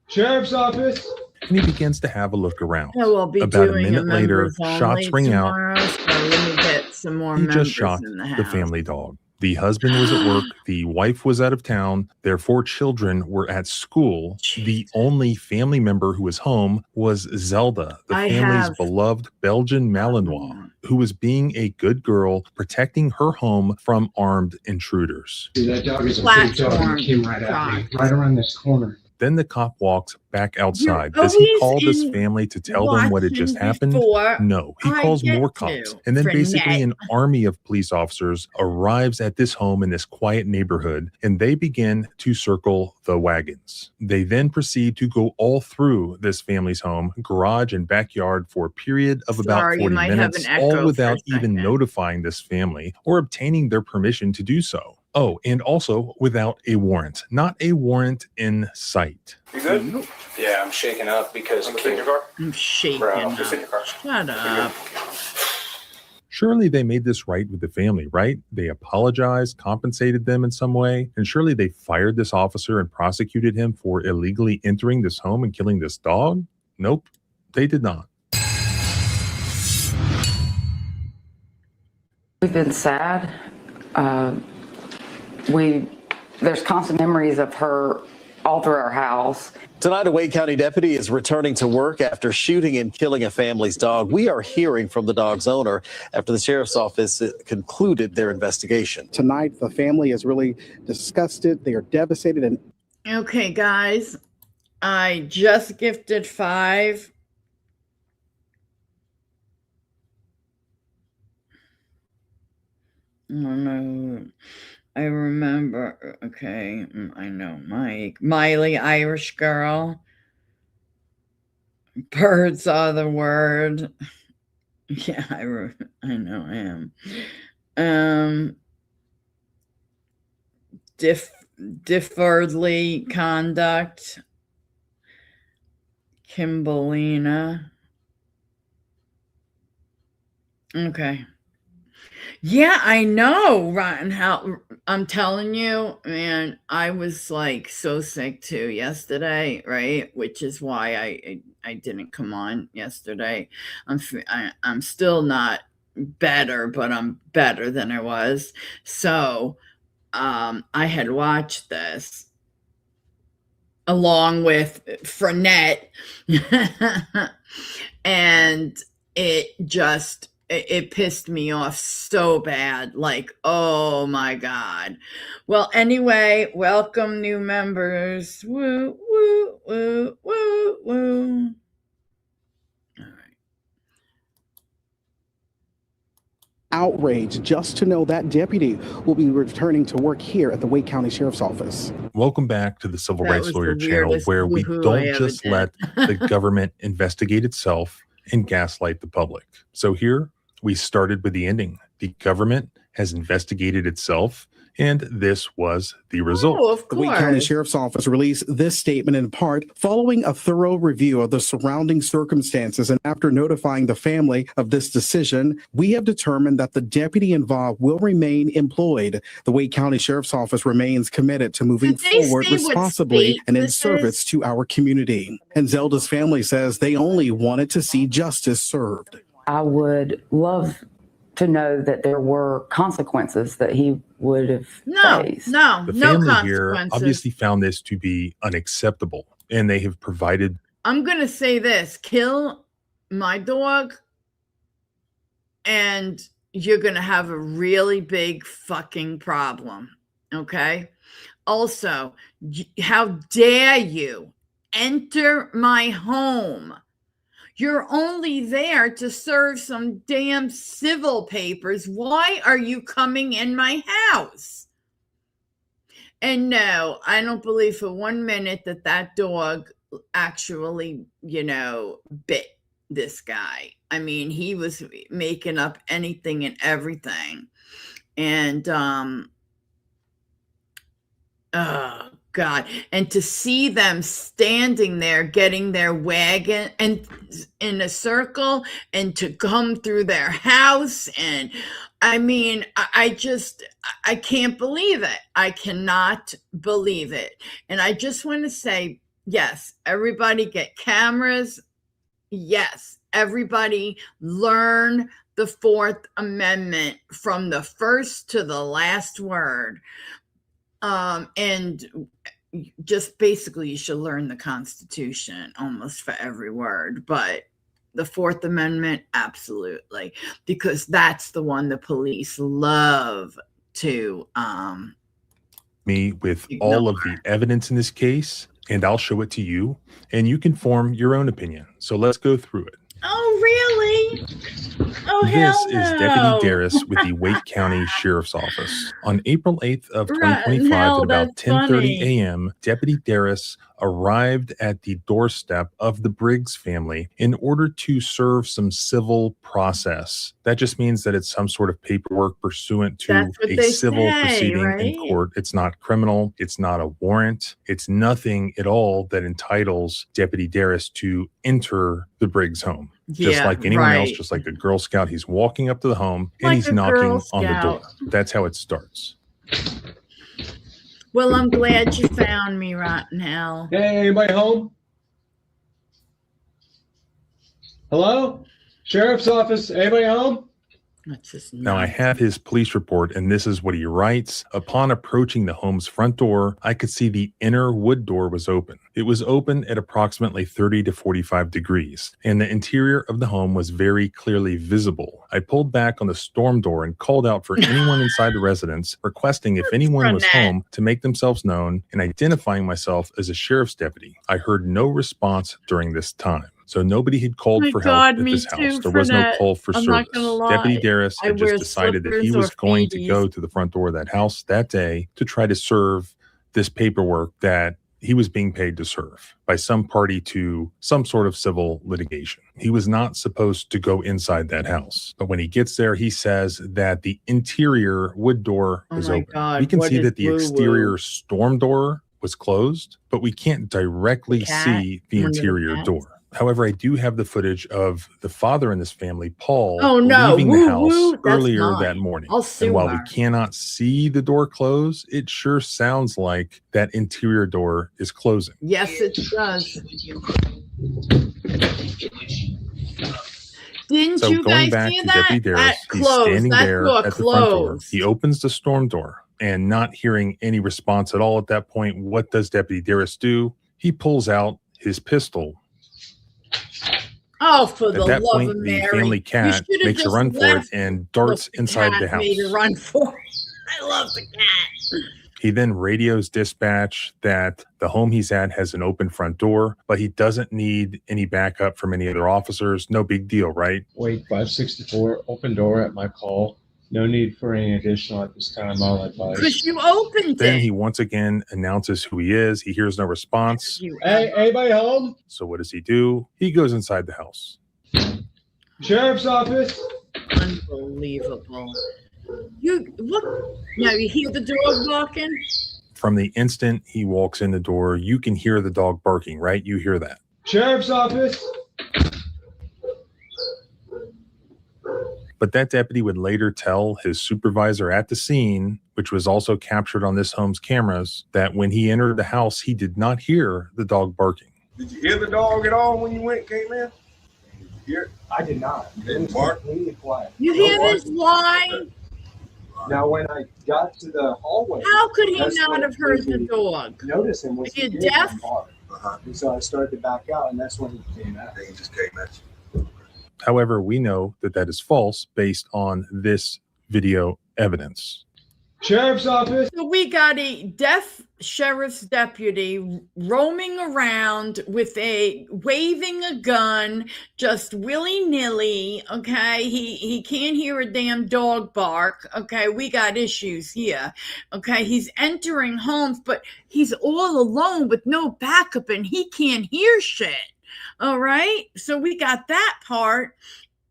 Sheriff's office. And he begins to have a look around. Yeah, we'll be About a doing minute later, shots ring out. So let me get some more He members just shot in the house. the family dog. The husband was at work. The wife was out of town. Their 4 children were at school. The only family member who was home was Zelda, the family's beloved Belgian Malinois, who was being a good girl, protecting her home from armed intruders. See, that dog is a big dog. He came right at me, right around this corner. Then the cop walks back outside. Does he call this family to tell them what had just happened? No, he calls more cops. And then basically an army of police officers arrives at this home in this quiet neighborhood, and they begin to circle the wagons. They then proceed to go all through this family's home, garage, and backyard for a period of about 40 minutes, all without even notifying this family or obtaining their permission to do so. Oh, and also without a warrant. Not a warrant in sight. You good? Yeah, I'm shaking up because I'm in your car. I'm shaking Bro, up. just in your car. Shut up. Surely they made this right with the family, right? They apologized, compensated them in some way, and surely they fired this officer and prosecuted him for illegally entering this home and killing this dog? Nope, they did not. We've been sad. There's constant memories of her all through our house. Tonight, a Wake County deputy is returning to work after shooting and killing a family's dog. We are hearing from the dog's owner after the sheriff's office concluded their investigation. Tonight, the family is really disgusted. They are devastated. And okay, guys, I just gifted 5. Oh, no. I remember. Okay, I know Mike. Miley, Irish girl. Birds are the word. Yeah, I know I am. Deferredly conduct. Kimberlina. Okay. Yeah, I know, Rotten Hell. I'm telling you, man, I was like so sick too yesterday, right? Which is why I didn't come on yesterday. I'm still not better, but I'm better than I was. So I had watched this along with Frenette, and it pissed me off so bad. Like, oh my God. Well, anyway, welcome new members. Woo, woo, woo, woo, woo. outrage just to know that deputy will be returning to work here at the Wake County Sheriff's Office. Welcome back to the Civil Rights Lawyer channel, where we don't just let the government investigate itself and gaslight the public. So here we started with the ending. The government has investigated itself, and this was the result. Oh, of The Wake County Sheriff's Office released this statement in part following a thorough review of the surrounding circumstances, and after notifying the family of this decision, we have determined that the deputy involved will remain employed. The Wake County Sheriff's Office remains committed to moving forward responsibly and in service to our community. And Zelda's family says they only wanted to see justice served. I would love to know that there were consequences that he would have faced. The family here obviously found this to be unacceptable, and they have provided. I'm going to say this: kill my dog, and you're going to have a really big fucking problem. Okay? Also, how dare you enter my home? You're only there to serve some damn civil papers. Why are you coming in my house? And no, I don't believe for 1 minute that dog actually, bit this guy. I mean, he was making up anything and everything. And, oh God. And to see them standing there getting their wagon and in a circle and to come through their house. And I mean, I can't believe it. I cannot believe it. And I just want to say, yes, everybody get cameras. Yes, everybody learn the Fourth Amendment from the first to the last word. And just basically you should learn the Constitution almost for every word, but the Fourth Amendment, absolutely, because that's the one the police love to me with all of the evidence in this case, and I'll show it to you, and you can form your own opinion. So let's go through it. Oh, really? Oh, this is Deputy Darris with the Wake County Sheriff's Office. On April 8th of 2025 at about 10:30 a.m., Deputy Darris arrived at the doorstep of the Briggs family in order to serve some civil process. That just means that it's some sort of paperwork pursuant to a civil proceeding in court. It's not criminal. It's not a warrant. It's nothing at all that entitles Deputy Darris to enter the Briggs home. Just like anyone else, just like a Girl Scout, he's walking up to the home and he's knocking on the door. That's how it starts. Well, I'm glad you found me, Rotten Hell. Hey, anybody home? Hello? Sheriff's Office, anybody home? That's just Now, I have his police report, and this is what he writes. Upon approaching the home's front door, I could see the inner wood door was open. It was open at approximately 30 to 45 degrees, and the interior of the home was very clearly visible. I pulled back on the storm door and called out for anyone inside the residence, requesting if anyone was home to make themselves known and identifying myself as a sheriff's deputy. I heard no response during this time. So nobody had called for help at this house. There was no call for service. Deputy Darris had just decided that he was going to go to the front door of that house that day to try to serve this paperwork that he was being paid to serve by some party to some sort of civil litigation. He was not supposed to go inside that house. But when he gets there, he says that the interior wood door is open. We can see that the exterior storm door was closed, but we can't directly see the interior door. However, I do have the footage of the father in this family, Paul, leaving the house earlier that morning. And while we cannot see the door close, it sure sounds like that interior door is closing. Yes, it does. Didn't you guys see that? Deputy Darris, he's standing there at the front door. He opens the storm door and not hearing any response at all at that point. What does Deputy Darris do? He pulls out his pistol. Oh, for the love of Mary. At that point, the family cat makes a run for it and darts inside the house. Made a run for it. I love the cat. He then radios dispatch that the home he's at has an open front door, but he doesn't need any backup from any other officers. No big deal, right? Wait, 564, open door at my call. No need for any additional at this time. I'll advise. Because you opened Then it. he once again announces who he is. He hears no response. Hey, anybody home? So what does he do? He goes inside the house. Sheriff's office. Unbelievable. You look now. You hear the dog barking. From the instant he walks in the door, you can hear the dog barking, right? You hear that. Sheriff's office. But that deputy would later tell his supervisor at the scene, which was also captured on this home's cameras, that when he entered the house, he did not hear the dog barking. Did you hear the dog at all when you came in? I did not. You didn't bark? Completely quiet. You hear this lie? Now, when I got to the hallway, How could he not have heard the dog? Notice him was Are you deaf? And so I started to back out, and that's when he came out. He just came at you. However, we know that that is false based on this video evidence. Sheriff's office. So we got a deaf sheriff's deputy roaming around with waving a gun, just willy-nilly. Okay, he can't hear a damn dog bark. Okay, we got issues here. Okay, he's entering homes, but he's all alone with no backup, and he can't hear shit. All right, so we got that part.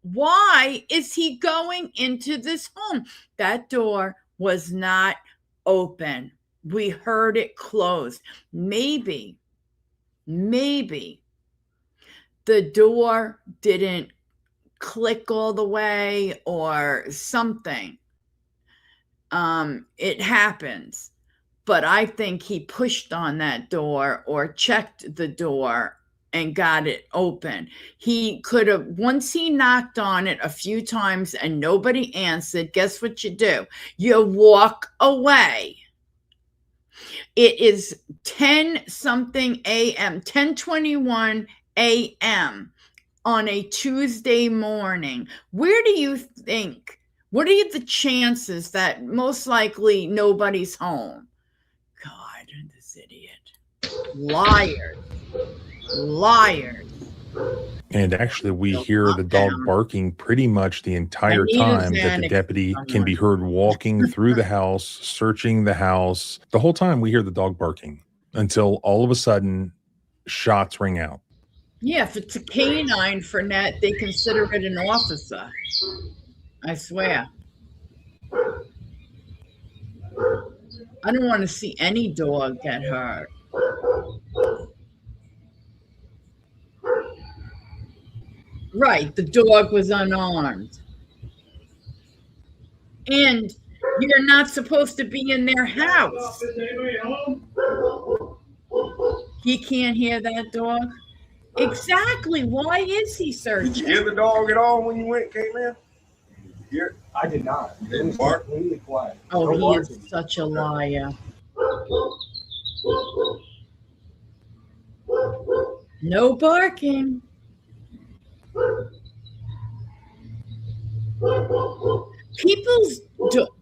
Why is he going into this home? That door was not open. We heard it close. Maybe the door didn't click all the way or something. It happens. But I think he pushed on that door or checked the door and got it open. He could have, once he knocked on it a few times and nobody answered, guess what you do? You walk away. It is 10-something a.m., 10:21 a.m. on a Tuesday morning. Where do you think, what are the chances that most likely nobody's home? God, this idiot. Liars. And actually, we hear the dog barking pretty much the entire time that the deputy can be heard walking through the house, searching the house. The whole time we hear the dog barking until all of a sudden shots ring out. Yeah, if it's a canine for net, they consider it an officer. I swear. I don't want to see any dog get hurt. Right, the dog was unarmed. And you're not supposed to be in their house. He can't hear that dog? Exactly. Why is he searching? Did you hear the dog at all when you came in? I did not. It was completely quiet. Oh, No he is barking. such a liar. No barking. People's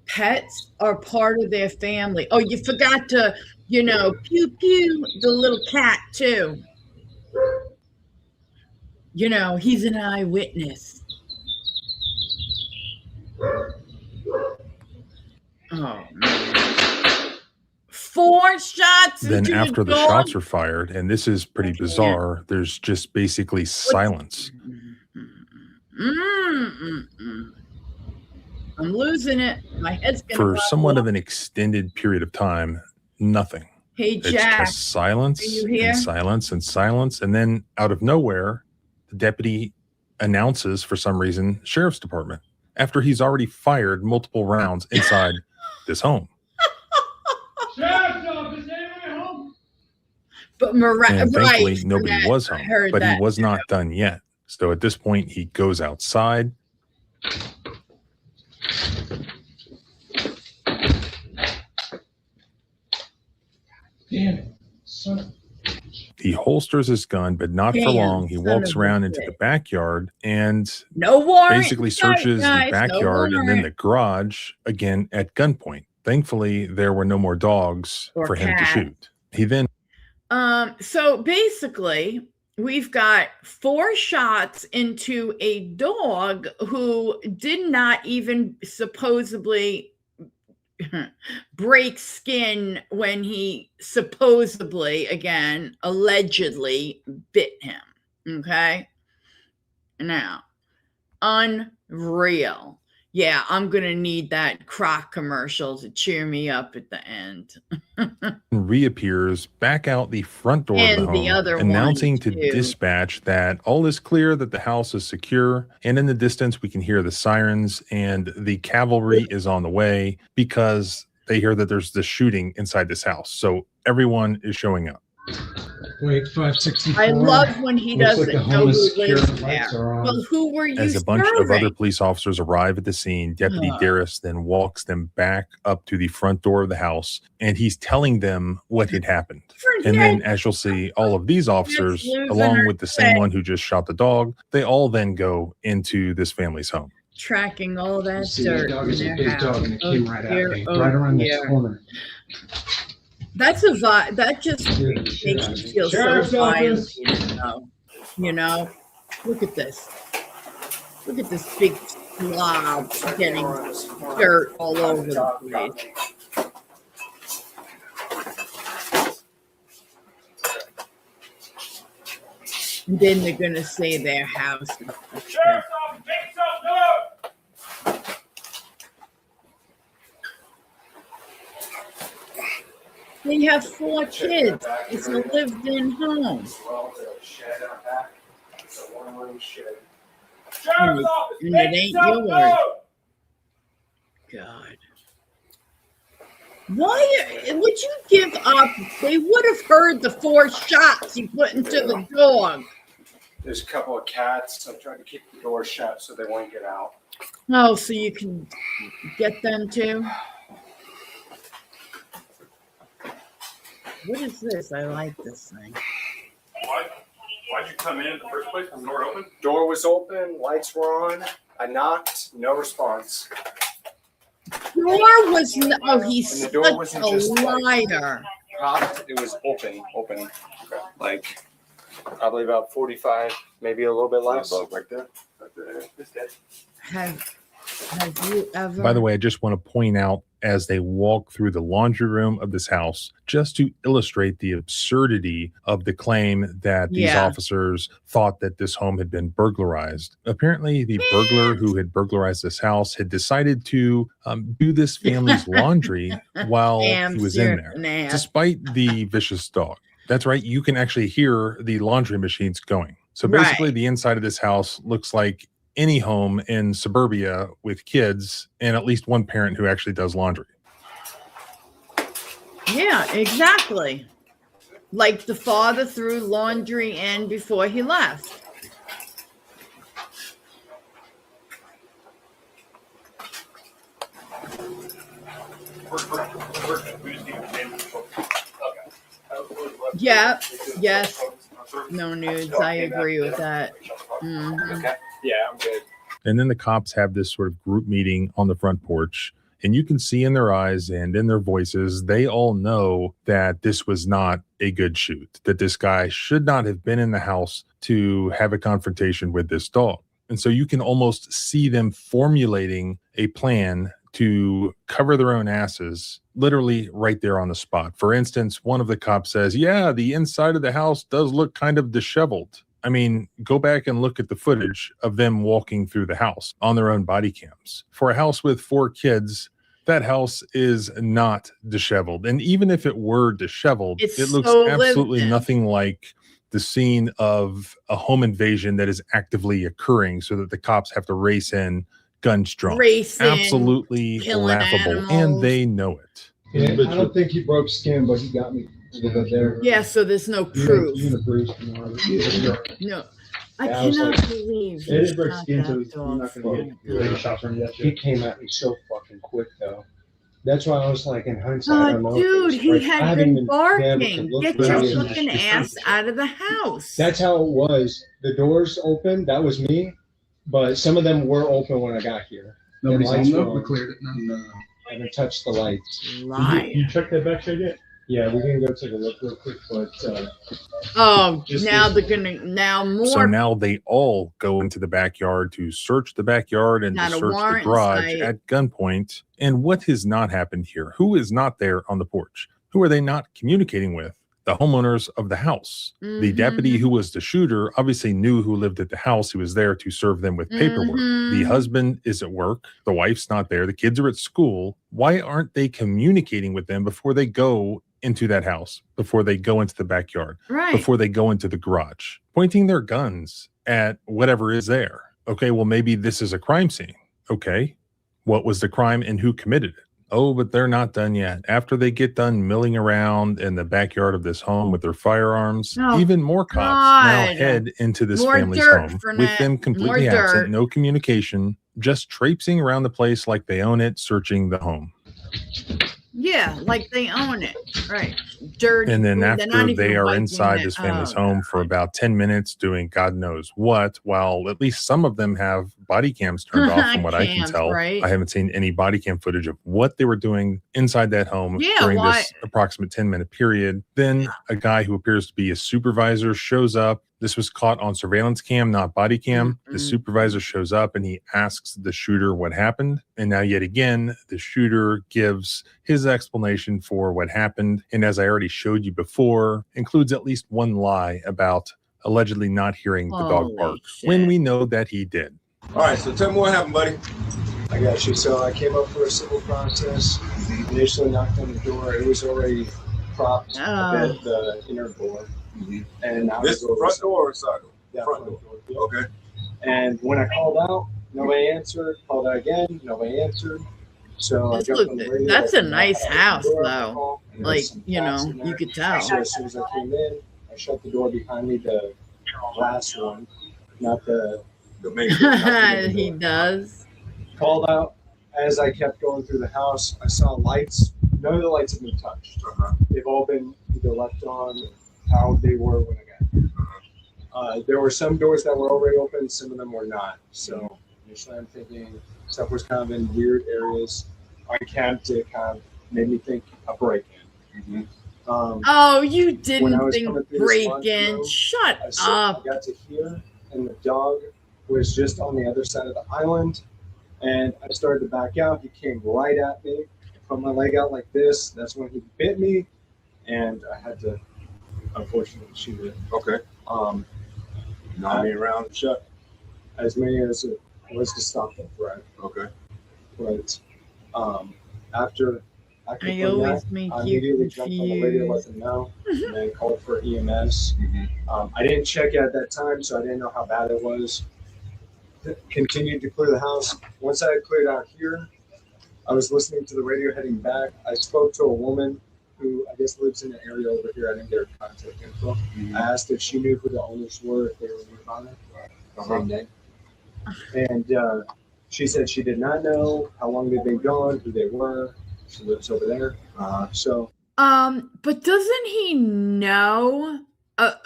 pets are part of their family. Oh, you forgot to, Pewpew, the little cat, too. He's an eyewitness. Oh, man. 4 shots Then into after the the dog. shots are fired, and this is pretty bizarre, there's just basically silence. I'm losing it. My head's gonna For run somewhat off. of an extended period of time, nothing. Hey, It's Jack, just silence are you here? and silence and silence. And then out of nowhere, the deputy announces, for some reason, sheriff's department, after he's already fired multiple rounds inside this home. Sheriff's office, anyone home? But And thankfully, right, nobody that- was I home, heard but he that was too. not done yet. So at this point, he goes outside. Damn it. Son of He holsters his gun, but not for Damn, long. He son walks of a around into bitch. the backyard and No warrant. basically inside, searches guys, the no backyard and then warrant. the garage again at gunpoint. Thankfully, there were no more dogs Or for him to cats. shoot. He then So basically, we've got 4 shots into a dog who did not even supposedly break skin when he supposedly, again, allegedly bit him. Okay. Now, unreal. Yeah, I'm going to need that Croc commercial to cheer me up at the end. reappears back out the front door of the And the home, other announcing one, to too. dispatch that all is clear, that the house is secure. And in the distance, we can hear the sirens and the cavalry is on the way because they hear that there's this shooting inside this house. So everyone is showing up. Wait, 564. I love when he Looks doesn't like the know home who is secure. lives The lights there. are on. Well, who were you As a bunch of serving? other police officers arrive at the scene, Deputy Oh. Darris then walks them back up to the front door of the house, and he's telling them what had happened. And then, as you'll see, all of these officers, losing along her with the same shit. one who just shot the dog, they all then go into this family's home. Tracking all that See, that dirt dog in is a their big house. dog, and it Oh, came right dear, at me, oh, right around dear. the corner. That's a vibe. That just makes you feel Sheriff's so office. violated, Look at this. Look at this big slob getting dirt all over the place. And then they're gonna say their house. Sheriff's office, make yourself known! They have 4 kids. It's a lived-in home. Well, there's a shed out back. It's a one-room shed. And Sheriff's it, office, and make it ain't yourself yours. known! God. Why would you give up? They would have heard the 4 shots you put into the dog. There's a couple of cats. I'm trying to keep the door shut so they won't get out. Oh, so you can get them too? What is this? I like this thing. Why'd you come in the first place? Was the door open? Door was open. Lights were on. I knocked. No response. Door was he's And the such door wasn't a just liar. Propped. It was open. Like probably about 45, maybe a little bit less. Right there. Right there. It's dead. Have you ever? By the way, I just want to point out as they walk through the laundry room of this house, just to illustrate the absurdity of the claim that these officers thought that this home had been burglarized. Apparently, the burglar who had burglarized this house had decided to do this family's laundry while he was in there, despite the vicious dog. That's right. You can actually hear the laundry machines going. So basically, the inside of this house looks like any home in suburbia with kids and at least one parent who actually does laundry. Yeah, exactly. Like the father threw laundry in before he left. Yeah. Yes. No nudes. I agree with that. Okay. Yeah, I'm good. And then the cops have this sort of group meeting on the front porch. And you can see in their eyes and in their voices, they all know that this was not a good shoot, that this guy should not have been in the house to have a confrontation with this dog. And so you can almost see them formulating a plan to cover their own asses, literally right there on the spot. For instance, one of the cops says, yeah, the inside of the house does look kind of disheveled. I mean, go back and look at the footage of them walking through the house on their own body cams. For a house with 4 kids, that house is not disheveled. And even if it were disheveled, it looks absolutely nothing like the scene of a home invasion that is actively occurring so that the cops have to race in, guns drawn. Absolutely laughable. And they know it. Yeah, I don't think he broke skin, but he got me a little bit there. Yeah, so there's no proof. No. I cannot believe It didn't break skin, so he's not going to get shot from yet. He came at me so fucking quick, though. That's why I was like, in hindsight, I don't know. Dude, he had been barking. Get your fucking ass out of the house. That's how it was. The doors open. That was me. But some of them were open when I got here. Nobody's home though? We cleared it now. No. I haven't touched the lights. You checked that back shed yet? Yeah, we're gonna go take a look real quick, but So now they all go into the backyard to search the backyard and to search the garage at gunpoint. And what has not happened here? Who is not there on the porch? Who are they not communicating with? The homeowners of the house. The deputy who was the shooter obviously knew who lived at the house. He was there to serve them with paperwork. The husband is at work. The wife's not there. The kids are at school. Why aren't they communicating with them before they go into that house, before they go into the backyard, before they go into the garage, pointing their guns at whatever is there? Okay, well, maybe this is a crime scene. Okay, what was the crime and who committed it? Oh, but they're not done yet. After they get done milling around in the backyard of this home with their firearms, even more cops now head into this family's home with them completely absent, no communication, just traipsing around the place like they own it, searching the home. Yeah, like they own it. Right. Dirty. And then after they are inside this family's home for about 10 minutes doing God knows what, while at least some of them have body cams turned off from what I can tell. I haven't seen any body cam footage of what they were doing inside that home during this approximate 10-minute period. Then a guy who appears to be a supervisor shows up. This was caught on surveillance cam, not body cam. The supervisor shows up and he asks the shooter what happened. And now yet again, the shooter gives his explanation for what happened. And as I already showed you before, includes at least one lie about allegedly not hearing the dog bark when we know that he did. All right, so tell me what happened, buddy. I got you. So I came up for a civil process, initially knocked on the door. It was already propped at the inner door. And I This front door or side door? Yeah, front door. Yeah. Okay. And when I called out, nobody answered. Called out again, nobody answered. So I jumped on the radio. That's a nice house, though. Like, you know, you could tell. So as soon as I came in, I shut the door behind me, the glass one, not the main door. He does. Called out. As I kept going through the house, I saw lights. None of the lights have been touched. They've all been either left on or how they were when I got here. There were some doors that were already open, some of them were not. So initially I'm thinking stuff was kind of in weird areas. I camped it, kind of made me think a break-in. Oh, you didn't think break-in. Shut up. I got to here, and the dog was just on the other side of the island. And I started to back out. He came right at me. I put my leg out like this. That's when he bit me. And I had to, unfortunately, shoot it. Okay. Not me around. Shut as many as it was to stop the threat. Okay. But after I always make I you immediately jumped on the radio, let them know, and then called for EMS. I didn't check it at that time, so I didn't know how bad it was. Continued to clear the house. Once I had cleared out here, I was listening to the radio heading back. I spoke to a woman who I guess lives in the area over here. I didn't get her contact info. I asked if she knew who the owners were, if they were nearby. Same day. And she said she did not know how long they'd been gone, who they were. She lives over there. So But doesn't he know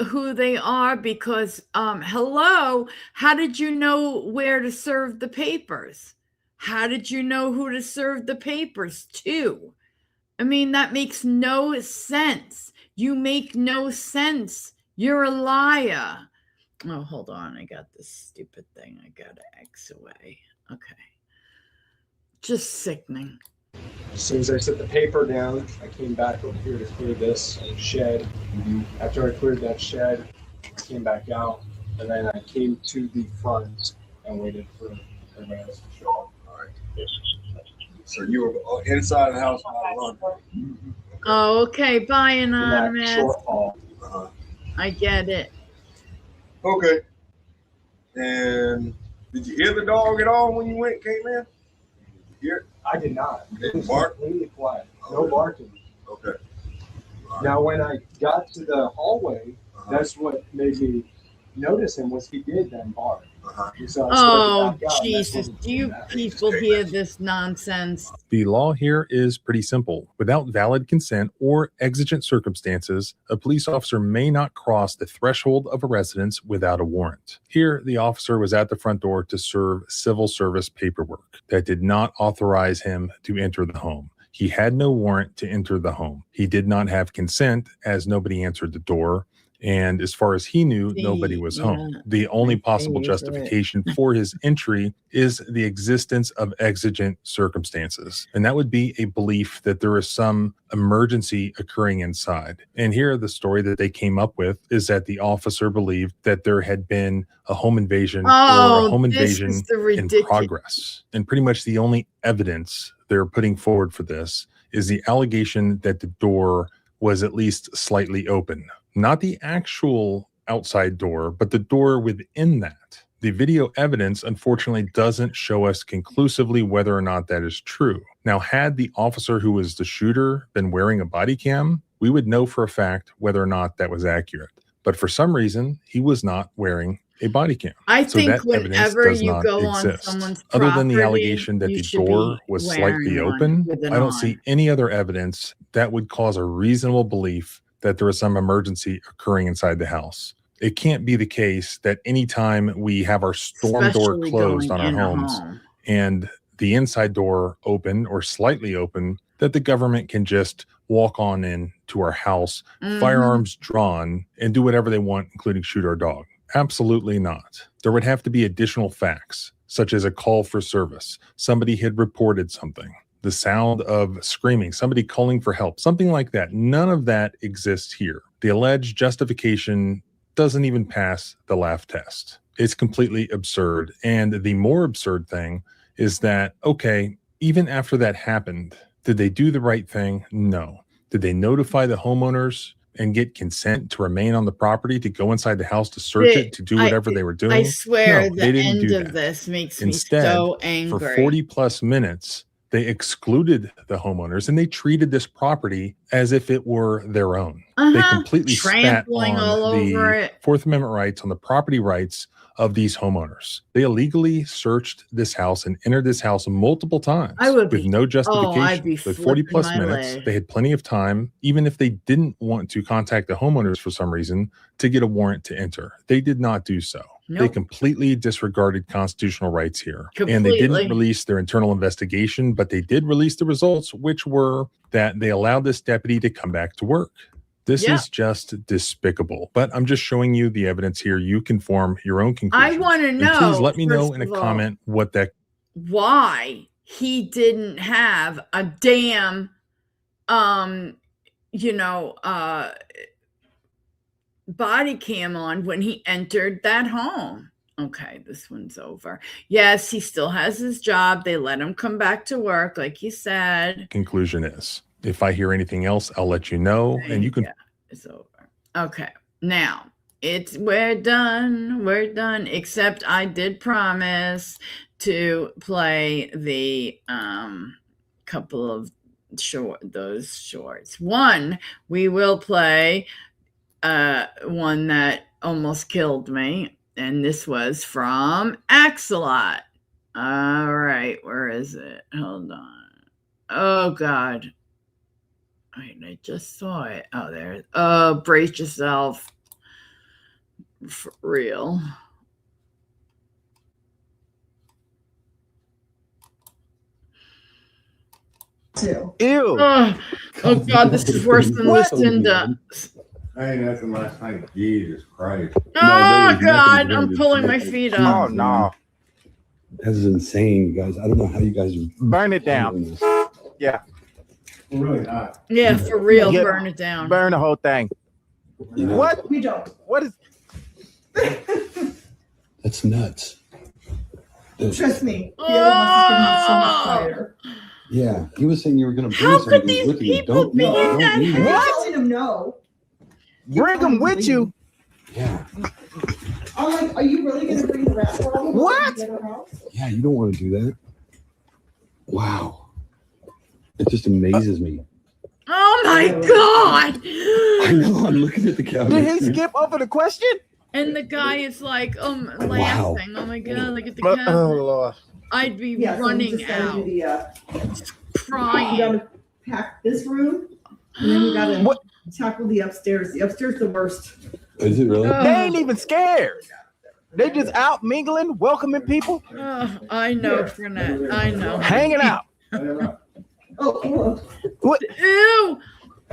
who they are? Because, hello, how did you know where to serve the papers? How did you know who to serve the papers to? I mean, that makes no sense. You make no sense. You're a liar. Oh, hold on. I got this stupid thing. I got to X away. Okay. Just sickening. As soon as I set the paper down, I came back over here to clear this shed. After I cleared that shed, I came back out, and then I came to the front and waited for everybody else to show up. All right. So you were inside the house by the laundry. Oh, okay. Bye, Anonymous. Short hall. I get it. Okay. And did you hear the dog at all when you came in? Here? I did not. It didn't bark? Completely quiet. No barking. Okay. Now, when I got to the hallway, that's what made me notice him, was he did then bark. So Oh, Jesus. Do you people hear this nonsense? The law here is pretty simple. Without valid consent or exigent circumstances, a police officer may not cross the threshold of a residence without a warrant. Here, the officer was at the front door to serve civil service paperwork that did not authorize him to enter the home. He had no warrant to enter the home. He did not have consent, as nobody answered the door. And as far as he knew, nobody was home. The only possible justification for his entry is the existence of exigent circumstances. And that would be a belief that there is some emergency occurring inside. And here, the story that they came up with is that the officer believed that there had been a home invasion or a home invasion in progress. And pretty much the only evidence they're putting forward for this is the allegation that the door was at least slightly open. Not the actual outside door, but the door within that. The video evidence, unfortunately, doesn't show us conclusively whether or not that is true. Now, had the officer who was the shooter been wearing a body cam, we would know for a fact whether or not that was accurate. But for some reason, he was not wearing a body cam. I So think that evidence whenever does you not go on exist. someone's Other than the property, allegation that you the should door be was wearing slightly one open, with it I don't on. see any other evidence that would cause a reasonable belief that there was some emergency occurring inside the house. It can't be the case that anytime we have our storm door Especially closed going on our in a homes home. and the inside door open or slightly open, that the government can just walk on in to our house, firearms drawn, and do whatever they want, including shoot our dog. Absolutely not. There would have to be additional facts, such as a call for service. Somebody had reported something. The sound of screaming, somebody calling for help, something like that. None of that exists here. The alleged justification doesn't even pass the laugh test. It's completely absurd. And the more absurd thing is that, okay, even after that happened, did they do the right thing? No. Did they notify the homeowners and get consent to remain on the property, to go inside the house, to search it, to do whatever they were doing? I swear No, they didn't end do of that. this makes Instead, me so for angry. 40 plus minutes, they excluded the homeowners and they treated this property as if it were their own. They completely spat Trampling on all over the it. Fourth Amendment rights, on the property rights of these homeowners. They illegally searched this house and entered this house multiple times with no justification. I'd be With 40 plus flipping my minutes, lid. they had plenty of time, even if they didn't want to contact the homeowners for some reason, to get a warrant to enter. They did not do so. They Nope. completely disregarded constitutional rights here. And they Completely. didn't release their internal investigation, but they did release the results, which were that they allowed this deputy to come back to work. This Yeah. is just despicable. But I'm just showing you the evidence here. You can form your own conclusions. I want to And know. please let me know first in a of all, comment what that why he didn't have a damn, body cam on when he entered that home. Okay, this one's over. Yes, he still has his job. They let him come back to work, like you said. conclusion is. If I hear anything else, I'll let you know. And you can It's over. Okay. Now, we're done. We're done. Except I did promise to play the couple of those shorts. One, we will play one that almost killed me. And this was from Axelot. All right, where is it? Hold on. Oh God. Wait, I just saw it. Oh, there. Brace yourself. For real. Ew. Oh God, this is worse than Lucinda. I ain't nothing last night. Jesus Christ. Oh God, I'm pulling my feet up. Oh no. This is insane, you guys. I don't know how you guys burn it down. Yeah. Really not. Yeah, for real, burn it down. Burn the whole thing. You know, What? We don't. What is that's nuts. Trust me. The other ones is gonna be so much quieter. Yeah, he was saying you were going to bring How somebody could these with you. people be in that leave I'm it. house? telling them no. bring them with you? Yeah, I'm like, are you really gonna bring the rat problem? What? To the other house? yeah, you don't want to do that. Wow. It just amazes me. Oh my God! I know, I'm looking at the cabinet. Did he skip over the question? And the guy is like, laughing. Wow. Oh my God, look at the Oh cabinet. Lord. I'd be Yeah, so we running just gotta out, do the, we crying. gotta pack this room, and then we gotta tackle the upstairs. The upstairs is the worst. Is it really? They ain't even scared. They just out mingling, welcoming people, I know, Burnett. I know. hanging out. Oh, What? Ew!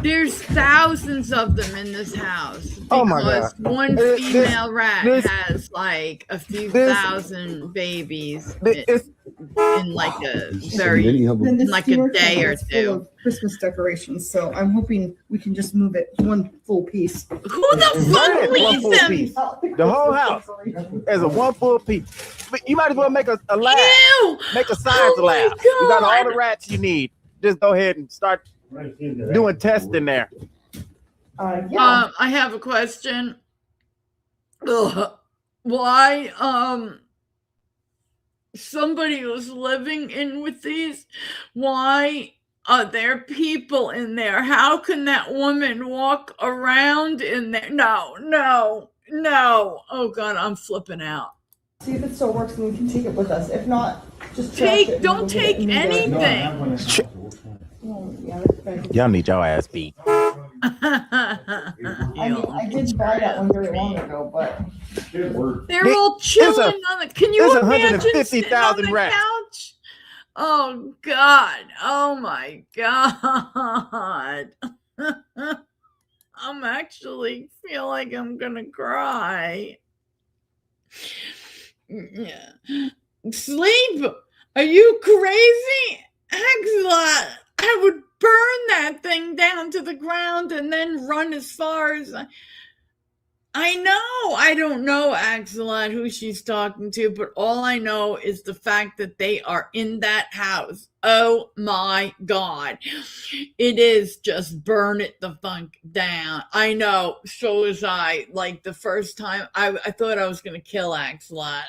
There's thousands of them in this house because Oh my God. one This- female rat this- has like a few this- thousand babies It's in like a very Many of then them. this like a storage day room or is full two. of Christmas decorations, so I'm hoping we can just move it one full piece. Who the Burn fuck it, one leaves full them? piece. The whole house as a one full piece. But you might as well make a lab. Ew! Make a science Oh my lab. You got all God. the rats you need. Just go ahead and start doing testing there. Yeah. I have a question. Ugh. Why somebody was living in with these? Why are there people in there? How can that woman walk around in there? No. Oh God, I'm flipping out. See if it still works, and we can take it with us. If not, just trash it and Don't we'll get take it and move it. anything. Oh, yeah, that's bad. Y'all need your ass beat. I mean, I did buy that one very long ago, but They're all chilling on the. Can you there's imagine sitting on 150,000 the rats. couch? Oh God! Oh my God! I'm actually feel like I'm gonna cry. Yeah. Sleep? Are you crazy? Excellent. I would burn that thing down to the ground and then run as far as I know. I don't know, Axelot, who she's talking to, but all I know is the fact that they are in that house. Oh my God. It is just burn it the funk down. I know. So was I. Like the first time, I thought I was going to kill Axelot.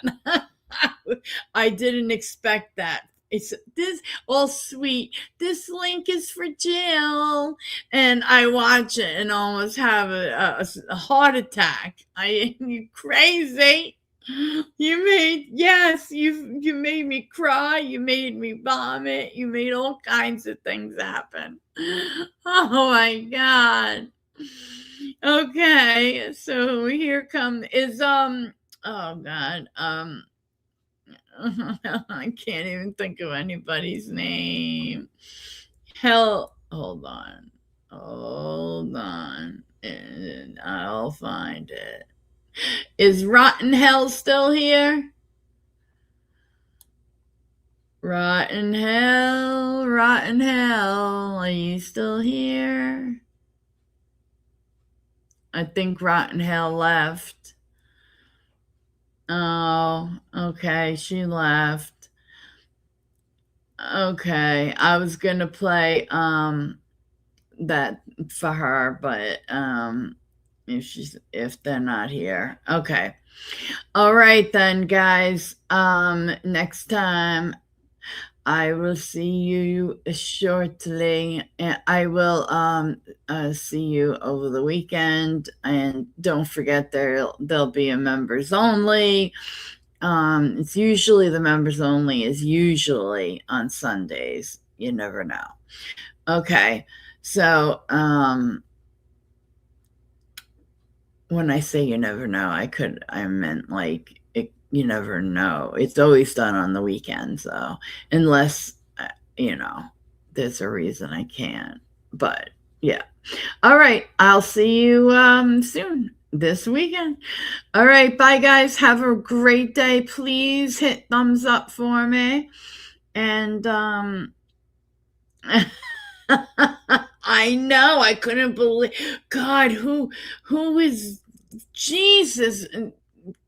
I didn't expect that. It's this all sweet. This link is for Jill, and I watch it and almost have a heart attack. You crazy? You made me cry. You made me vomit. You made all kinds of things happen. Oh my God. Okay, so here oh God. I can't even think of anybody's name. Hold on. And I'll find it. Is Rotten Hell still here? Rotten Hell, are you still here? I think Rotten Hell left. Oh, okay, she left. Okay, I was gonna play that for her, but if they're not here. Okay. All right then, guys. Next time I will see you shortly. And I will see you over the weekend. And don't forget there'll be a members only. It's usually the members only is usually on Sundays. You never know. Okay. So, when I say you never know, I meant like you never know. It's always done on the weekends, though, unless, there's a reason I can't. But yeah. All right. I'll see you soon this weekend. All right. Bye, guys. Have a great day. Please hit thumbs up for me. And I know, I couldn't believe, God, who is Jesus?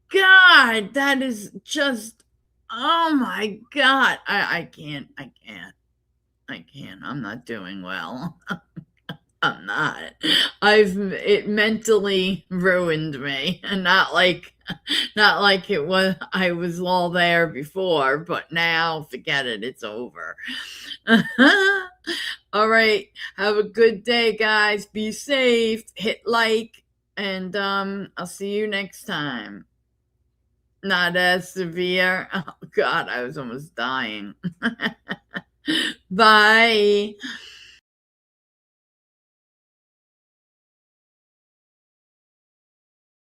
God, that is just, oh my God. I can't. I'm not doing well. I'm not. It mentally ruined me, and not like it was, I was all there before, but now forget it. It's over. All right. Have a good day, guys. Be safe. Hit like, and I'll see you next time. Not as severe. Oh God, I was almost dying. Bye.